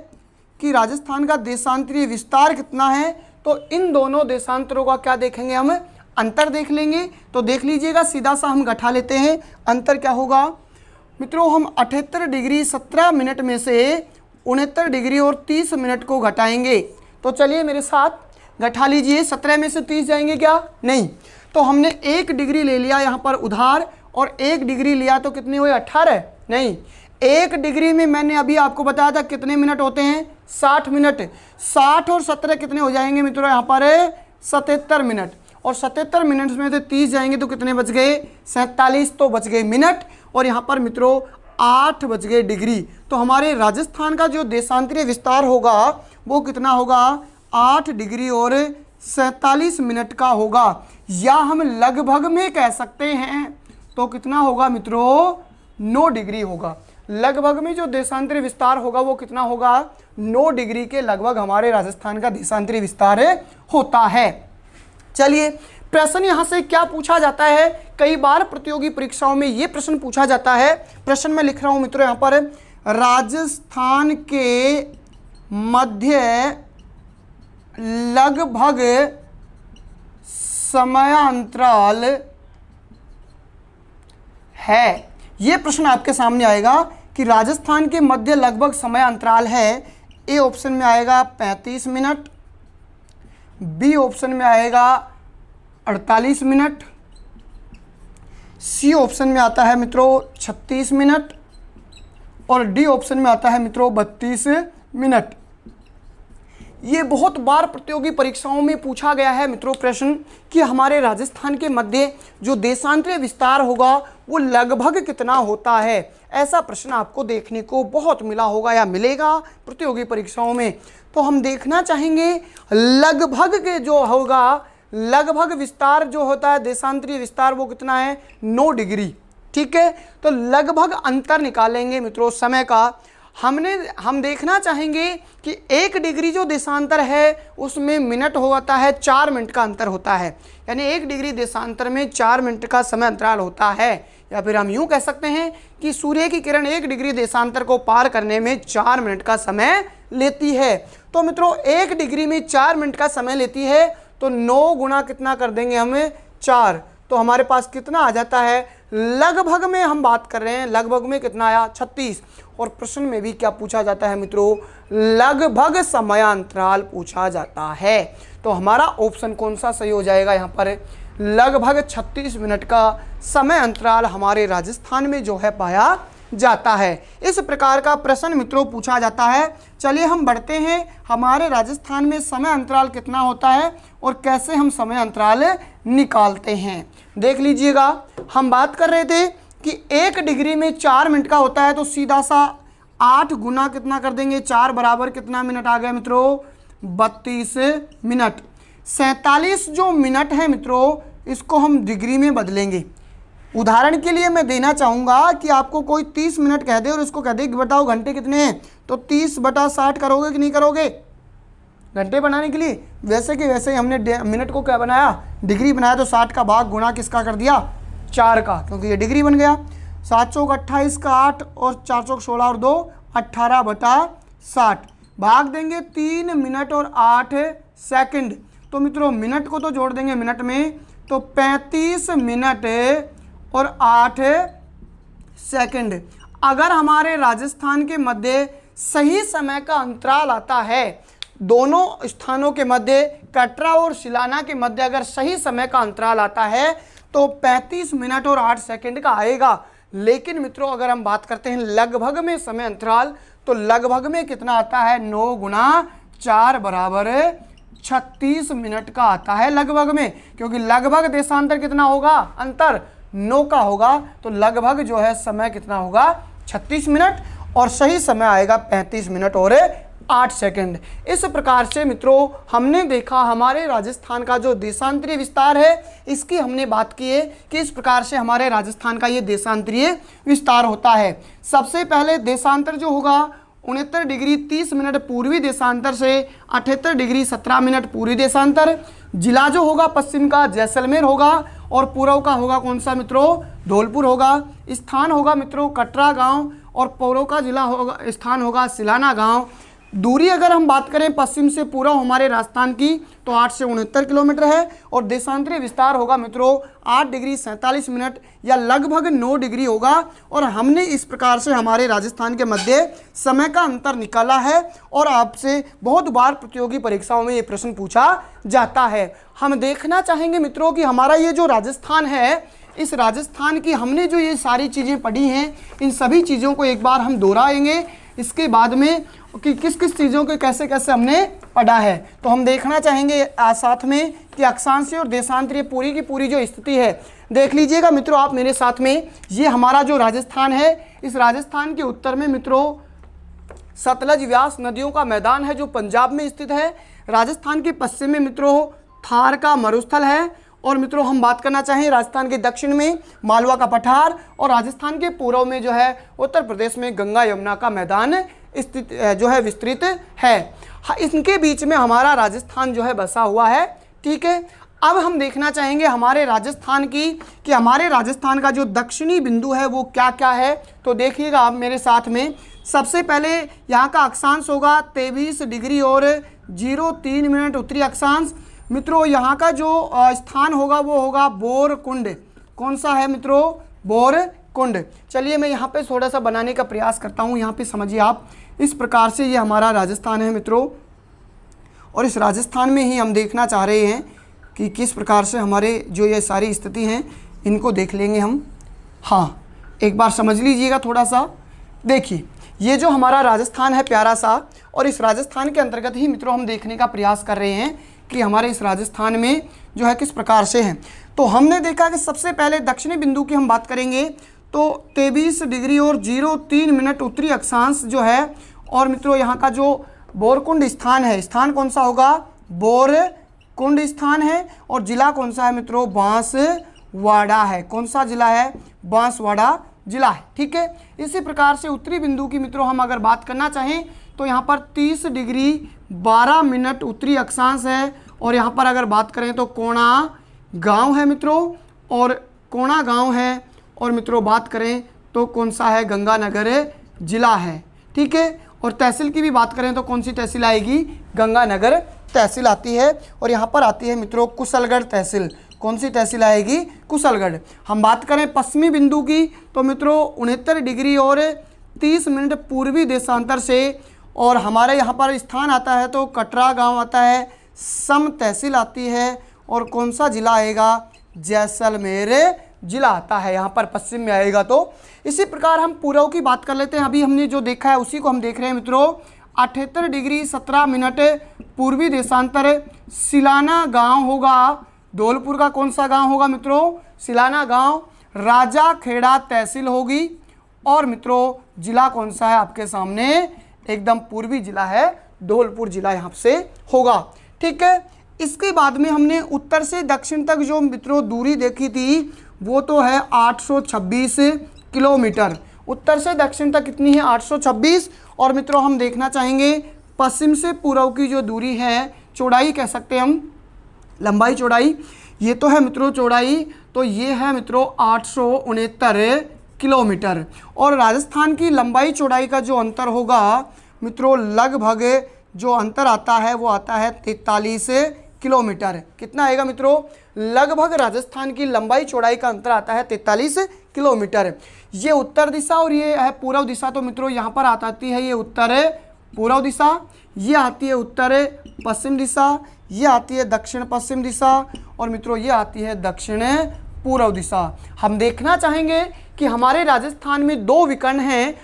कि राजस्थान का देशांतरीय विस्तार कितना है। तो इन दोनों देशांतरों का क्या देखेंगे? हम अंतर देख लेंगे। तो देख लीजिएगा, सीधा सा हम घटा लेते हैं। अंतर क्या होगा मित्रों? हम 78 डिग्री 17 मिनट में से 69 डिग्री और 30 मिनट को घटाएंगे। तो चलिए मेरे साथ घटा लीजिए। 17 में से 30 जाएंगे क्या? नहीं। तो हमने 1 डिग्री ले लिया यहाँ पर उधार और 1 डिग्री लिया तो कितने हुए? 18? नहीं, 1 डिग्री में मैंने अभी आपको बताया था कितने मिनट होते हैं? 60 मिनट। 60 और 17 कितने हो जाएंगे मित्रों? यहाँ पर 77 मिनट। और 77 मिनट में से 30 जाएंगे तो कितने बच गए? 47 तो बच गए मिनट। और यहाँ पर मित्रों 8 बच गए डिग्री। तो हमारे राजस्थान का जो देशांतरीय विस्तार होगा वो कितना होगा? 8 डिग्री और 47 मिनट का होगा। या हम लगभग में कह सकते हैं तो कितना होगा मित्रों? 9 डिग्री होगा। लगभग में जो देशांतरीय विस्तार होगा वो कितना होगा? 9 डिग्री के लगभग हमारे राजस्थान का देशांतरीय विस्तार होता है। चलिए प्रश्न यहाँ से क्या पूछा जाता है? कई बार प्रतियोगी परीक्षाओं में ये प्रश्न पूछा जाता है। प्रश्न में लिख रहा हूं मित्रों यहाँ पर, राजस्थान के मध्य लगभग समयांतराल है। ये प्रश्न आपके सामने आएगा कि राजस्थान के मध्य लगभग समय अंतराल है। ए ऑप्शन में आएगा 35 मिनट, बी ऑप्शन में आएगा 48 मिनट, सी ऑप्शन में आता है मित्रों 36 मिनट और डी ऑप्शन में आता है मित्रों 32 मिनट। ये बहुत बार प्रतियोगी परीक्षाओं में पूछा गया है मित्रों प्रश्न कि हमारे राजस्थान के मध्य जो देशांतरीय विस्तार होगा वो लगभग कितना होता है। ऐसा प्रश्न आपको देखने को बहुत मिला होगा या मिलेगा प्रतियोगी परीक्षाओं में। तो हम देखना चाहेंगे लगभग के जो होगा, लगभग विस्तार जो होता है देशांतरीय विस्तार वो कितना है? 9 डिग्री। ठीक है, तो लगभग अंतर निकालेंगे मित्रों समय का। हम देखना चाहेंगे कि 1 डिग्री जो देशांतर है उसमें मिनट होता है 4 मिनट का अंतर होता है। यानी 1 डिग्री देशांतर में 4 मिनट का समय अंतराल होता है। या फिर हम यूं कह सकते हैं कि सूर्य की किरण 1 डिग्री देशांतर को पार करने में 4 मिनट का समय लेती है। तो मित्रों 1 डिग्री में 4 मिनट का समय लेती है तो 9 गुना कितना कर देंगे हमें? 4। तो हमारे पास कितना आ जाता है? लगभग में हम बात कर रहे हैं, लगभग में कितना आया? 36। और प्रश्न में भी क्या पूछा जाता है मित्रों? लगभग समयांतराल पूछा जाता है। तो हमारा ऑप्शन कौन सा सही हो जाएगा? यहाँ पर लगभग 36 मिनट का समय अंतराल हमारे राजस्थान में जो है पाया जाता है। इस प्रकार का प्रश्न मित्रों पूछा जाता है। चलिए हम बढ़ते हैं, हमारे राजस्थान में समय अंतराल कितना होता है और कैसे हम समय अंतराल निकालते हैं। देख लीजिएगा, हम बात कर रहे थे कि 1 डिग्री में 4 मिनट का होता है तो सीधा सा 8 गुना कितना कर देंगे? 4 बराबर कितना मिनट आ गया मित्रों? 32 मिनट। 47 जो मिनट है मित्रों इसको हम डिग्री में बदलेंगे। उदाहरण के लिए मैं देना चाहूँगा कि आपको कोई 30 मिनट कह दे और इसको कह दे कि बताओ घंटे कितने हैं, तो 30/60 करोगे कि नहीं करोगे घंटे बनाने के लिए? वैसे कि वैसे ही हमने मिनट को क्या बनाया? डिग्री बनाया। तो 60 का भाग गुणा किसका कर दिया? 4 का, क्योंकि ये डिग्री बन गया। 7 चौक 28 का 8 और 4 चौक 16 और 2 18/60 भाग देंगे 3 मिनट और 8 सेकंड। तो मित्रों मिनट को तो जोड़ देंगे मिनट में, तो 35 मिनट और 8 सेकंड। अगर हमारे राजस्थान के मध्य सही समय का अंतराल आता है, दोनों स्थानों के मध्य कटरा और सिलाना के मध्य अगर सही समय का अंतराल आता है तो 35 मिनट और 8 सेकंड का आएगा। लेकिन मित्रों अगर हम बात करते हैं लगभग में समय अंतराल, तो लगभग में कितना आता है, 9 गुणा 4 बराबर 36 मिनट का आता है लगभग में, क्योंकि लगभग देशांतर कितना होगा, अंतर 9 का होगा, तो लगभग जो है समय कितना होगा 36 मिनट और सही समय आएगा 35 मिनट और 8 सेकंड। इस प्रकार से मित्रों हमने देखा हमारे राजस्थान का जो देशांतरीय विस्तार है, इसकी हमने बात की है कि इस प्रकार से हमारे राजस्थान का ये देशांतरीय विस्तार होता है। सबसे पहले देशांतर जो होगा 69 डिग्री 30 मिनट पूर्वी देशांतर से 78 डिग्री 17 मिनट पूर्वी देशांतर। जिला जो होगा पश्चिम का जैसलमेर होगा और पूर्व का होगा कौन सा मित्रों, धौलपुर होगा। स्थान होगा मित्रों कटरा गांव और पूर्व का जिला होगा, स्थान होगा सिलाना गांव। दूरी अगर हम बात करें पश्चिम से पूर्व हमारे राजस्थान की तो 8 से 69 किलोमीटर है और देशांतरीय विस्तार होगा मित्रों 8 डिग्री 47 मिनट या लगभग 9 डिग्री होगा। और हमने इस प्रकार से हमारे राजस्थान के मध्य समय का अंतर निकाला है और आपसे बहुत बार प्रतियोगी परीक्षाओं में ये प्रश्न पूछा जाता है। हम देखना चाहेंगे मित्रों कि हमारा ये जो राजस्थान है, इस राजस्थान की हमने जो ये सारी चीज़ें पढ़ी हैं, इन सभी चीज़ों को एक बार हम दोहराएंगे इसके बाद में कि किस किस चीज़ों को कैसे कैसे हमने पढ़ा है। तो हम देखना चाहेंगे साथ में कि अक्षांशीय और देशांतरीय पूरी की पूरी जो स्थिति है देख लीजिएगा मित्रों आप मेरे साथ में। ये हमारा जो राजस्थान है, इस राजस्थान के उत्तर में मित्रों सतलज व्यास नदियों का मैदान है जो पंजाब में स्थित है। राजस्थान के पश्चिम में मित्रों थार का मरुस्थल है और मित्रों हम बात करना चाहें राजस्थान के दक्षिण में मालवा का पठार और राजस्थान के पूर्व में जो है उत्तर प्रदेश में गंगा यमुना का मैदान स्थित जो है विस्तृत है। इनके बीच में हमारा राजस्थान जो है बसा हुआ है। ठीक है, अब हम देखना चाहेंगे हमारे राजस्थान की कि हमारे राजस्थान का जो दक्षिणी बिंदु है वो क्या क्या है। तो देखिएगा आप मेरे साथ में, सबसे पहले यहाँ का अक्षांश होगा 23 डिग्री और 03 मिनट उत्तरी अक्षांश। मित्रों यहाँ का जो स्थान होगा वो होगा बोरकुंड। कौन सा है मित्रों, बोरकुंड। चलिए मैं यहाँ पे थोड़ा सा बनाने का प्रयास करता हूँ, यहाँ पे समझिए आप। इस प्रकार से ये हमारा राजस्थान है मित्रों और इस राजस्थान में ही हम देखना चाह रहे हैं कि किस प्रकार से हमारे जो ये सारी स्थिति हैं इनको देख लेंगे हम। हाँ, एक बार समझ लीजिएगा थोड़ा सा। देखिए ये जो हमारा राजस्थान है प्यारा सा, और इस राजस्थान के अंतर्गत ही मित्रों हम देखने का प्रयास कर रहे हैं कि हमारे इस राजस्थान में जो है किस प्रकार से हैं। तो हमने देखा कि सबसे पहले दक्षिणी बिंदु की हम बात करेंगे तो 23 डिग्री और 03 मिनट उत्तरी अक्षांश जो है, और मित्रों यहाँ का जो बोरकुंड स्थान है, स्थान कौन सा होगा, बोरकुंड स्थान है, और जिला कौन सा है मित्रों, बांसवाड़ा है। कौन सा जिला है, बांसवाड़ा जिला है। ठीक है, इसी प्रकार से उत्तरी बिंदु की मित्रों हम अगर बात करना चाहें तो यहाँ पर 30 डिग्री 12 मिनट उत्तरी अक्षांश है, और यहाँ पर अगर बात करें तो कोणा गांव है मित्रों, और कोणा गांव है, और मित्रों बात करें तो कौन सा है, गंगानगर जिला है। ठीक है, और तहसील की भी बात करें तो कौन सी तहसील आएगी, गंगानगर तहसील आती है, और यहाँ पर आती है मित्रों कुशलगढ़ तहसील। कौन सी तहसील आएगी, कुशलगढ़। हम बात करें पश्चिमी बिंदु की तो मित्रों 69 डिग्री और 30 मिनट पूर्वी देशांतर से, और हमारे यहाँ पर स्थान आता है तो कटरा गांव आता है, सम तहसील आती है, और कौन सा जिला आएगा, जैसलमेर जिला आता है यहाँ पर पश्चिम में आएगा। तो इसी प्रकार हम पूर्व की बात कर लेते हैं। अभी हमने जो देखा है उसी को हम देख रहे हैं मित्रों। 78 डिग्री 17 मिनट पूर्वी देशांतर सिलाना गांव होगा, धौलपुर का कौन सा गांव होगा मित्रों, सिलाना गांव। राजा खेड़ा तहसील होगी, और मित्रों जिला कौन सा है आपके सामने, एकदम पूर्वी जिला है, धौलपुर जिला यहाँ से होगा। ठीक है, इसके बाद में हमने उत्तर से दक्षिण तक जो मित्रों दूरी देखी थी वो तो है 826 किलोमीटर। उत्तर से दक्षिण तक कितनी है, 826। और मित्रों हम देखना चाहेंगे पश्चिम से पूर्व की जो दूरी है, चौड़ाई कह सकते हैं हम, लंबाई चौड़ाई, ये तो है मित्रों चौड़ाई, तो ये है मित्रों 869 किलोमीटर। और राजस्थान की लंबाई चौड़ाई का जो अंतर होगा मित्रों, लगभग जो अंतर आता है वो आता है 43 किलोमीटर। कितना आएगा मित्रों? लगभग राजस्थान की लंबाई चौड़ाई का अंतर आता है 43 किलोमीटर। ये उत्तर दिशा और ये है पूर्व दिशा। तो मित्रों यहाँ पर आती है ये उत्तर पूर्व दिशा, ये आती है उत्तर पश्चिम दिशा, ये आती है दक्षिण पश्चिम दिशा, और मित्रों ये आती है दक्षिण पूर्व दिशा। हम देखना चाहेंगे कि हमारे राजस्थान में 2 विकर्ण हैं,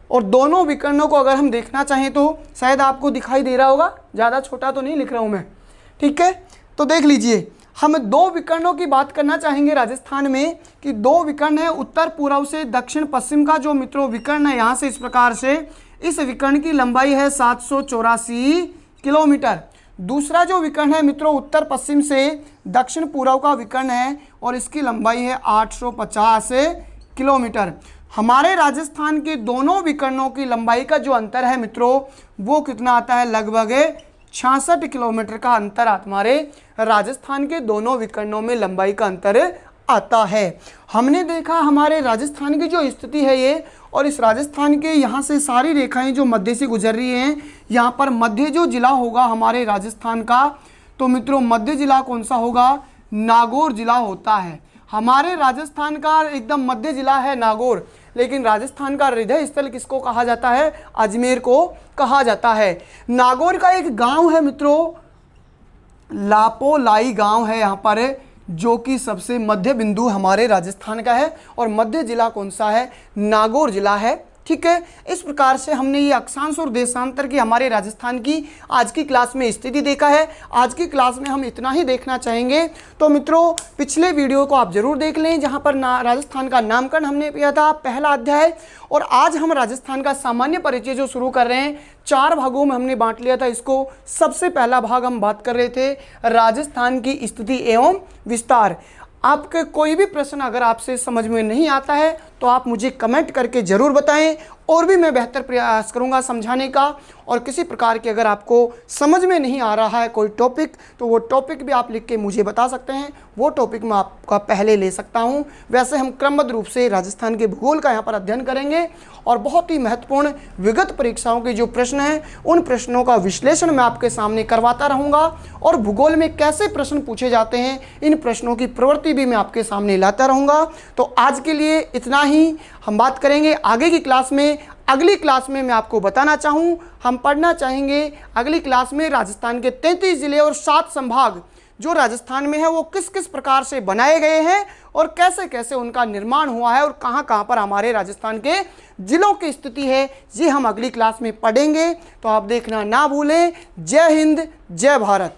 और दोनों विकर्णों को अगर हम देखना चाहें तो शायद आपको दिखाई दे रहा होगा, ज़्यादा छोटा तो नहीं लिख रहा हूँ मैं, ठीक है। तो देख लीजिए, हम 2 विकर्णों की बात करना चाहेंगे राजस्थान में कि 2 विकर्ण है उत्तर पूर्व से दक्षिण पश्चिम का। जो मित्रों विकर्ण है यहाँ से इस प्रकार से, इस विकर्ण की लंबाई है 784 किलोमीटर। दूसरा जो विकर्ण है मित्रों उत्तर पश्चिम से दक्षिण पूर्व का विकर्ण है, और इसकी लंबाई है 850 किलोमीटर। हमारे राजस्थान के दोनों विकर्णों की लंबाई का जो अंतर है मित्रों वो कितना आता है? लगभग 66 किलोमीटर का अंतर हमारे राजस्थान के दोनों विकर्णों में लंबाई का अंतर आता है। हमने देखा हमारे राजस्थान की जो स्थिति है ये, और इस राजस्थान के यहाँ से सारी रेखाएं जो मध्य से गुजर रही हैं, यहाँ पर मध्य जो जिला होगा हमारे राजस्थान का, तो मित्रों मध्य जिला कौन सा होगा? नागौर जिला होता है। हमारे राजस्थान का एकदम मध्य जिला है नागौर, लेकिन राजस्थान का हृदय स्थल किसको कहा जाता है? अजमेर को कहा जाता है। नागौर का एक गांव है मित्रों, लापोलाई गांव है यहाँ पर, जो कि सबसे मध्य बिंदु हमारे राजस्थान का है, और मध्य जिला कौन सा है? नागौर जिला है, ठीक है। इस प्रकार से हमने ये अक्षांश और देशांतर की हमारे राजस्थान की आज की क्लास में स्थिति देखा है। आज की क्लास में हम इतना ही देखना चाहेंगे। तो मित्रों पिछले वीडियो को आप जरूर देख लें, जहां पर राजस्थान का नामकरण हमने किया था, पहला अध्याय। और आज हम राजस्थान का सामान्य परिचय जो शुरू कर रहे हैं, 4 भागों में हमने बांट लिया था इसको। सबसे पहला भाग हम बात कर रहे थे राजस्थान की स्थिति एवं विस्तार। आपके कोई भी प्रश्न अगर आपसे समझ में नहीं आता है तो आप मुझे कमेंट करके ज़रूर बताएं, और भी मैं बेहतर प्रयास करूंगा समझाने का। और किसी प्रकार की अगर आपको समझ में नहीं आ रहा है कोई टॉपिक, तो वो टॉपिक भी आप लिख के मुझे बता सकते हैं, वो टॉपिक मैं आपका पहले ले सकता हूं। वैसे हम क्रमबद्ध रूप से राजस्थान के भूगोल का यहाँ पर अध्ययन करेंगे, और बहुत ही महत्वपूर्ण विगत परीक्षाओं के जो प्रश्न हैं उन प्रश्नों का विश्लेषण मैं आपके सामने करवाता रहूँगा, और भूगोल में कैसे प्रश्न पूछे जाते हैं इन प्रश्नों की प्रवृत्ति भी मैं आपके सामने लाता रहूँगा। तो आज के लिए इतना ही। हम बात करेंगे आगे की क्लास में। अगली क्लास में मैं आपको बताना चाहूँ, हम पढ़ना चाहेंगे अगली क्लास में राजस्थान के 33 जिले और 7 संभाग जो राजस्थान में है वो किस किस प्रकार से बनाए गए हैं, और कैसे कैसे उनका निर्माण हुआ है, और कहाँ कहाँ पर हमारे राजस्थान के जिलों की स्थिति है, ये हम अगली क्लास में पढ़ेंगे। तो आप देखना ना भूलें। जय हिंद, जय भारत।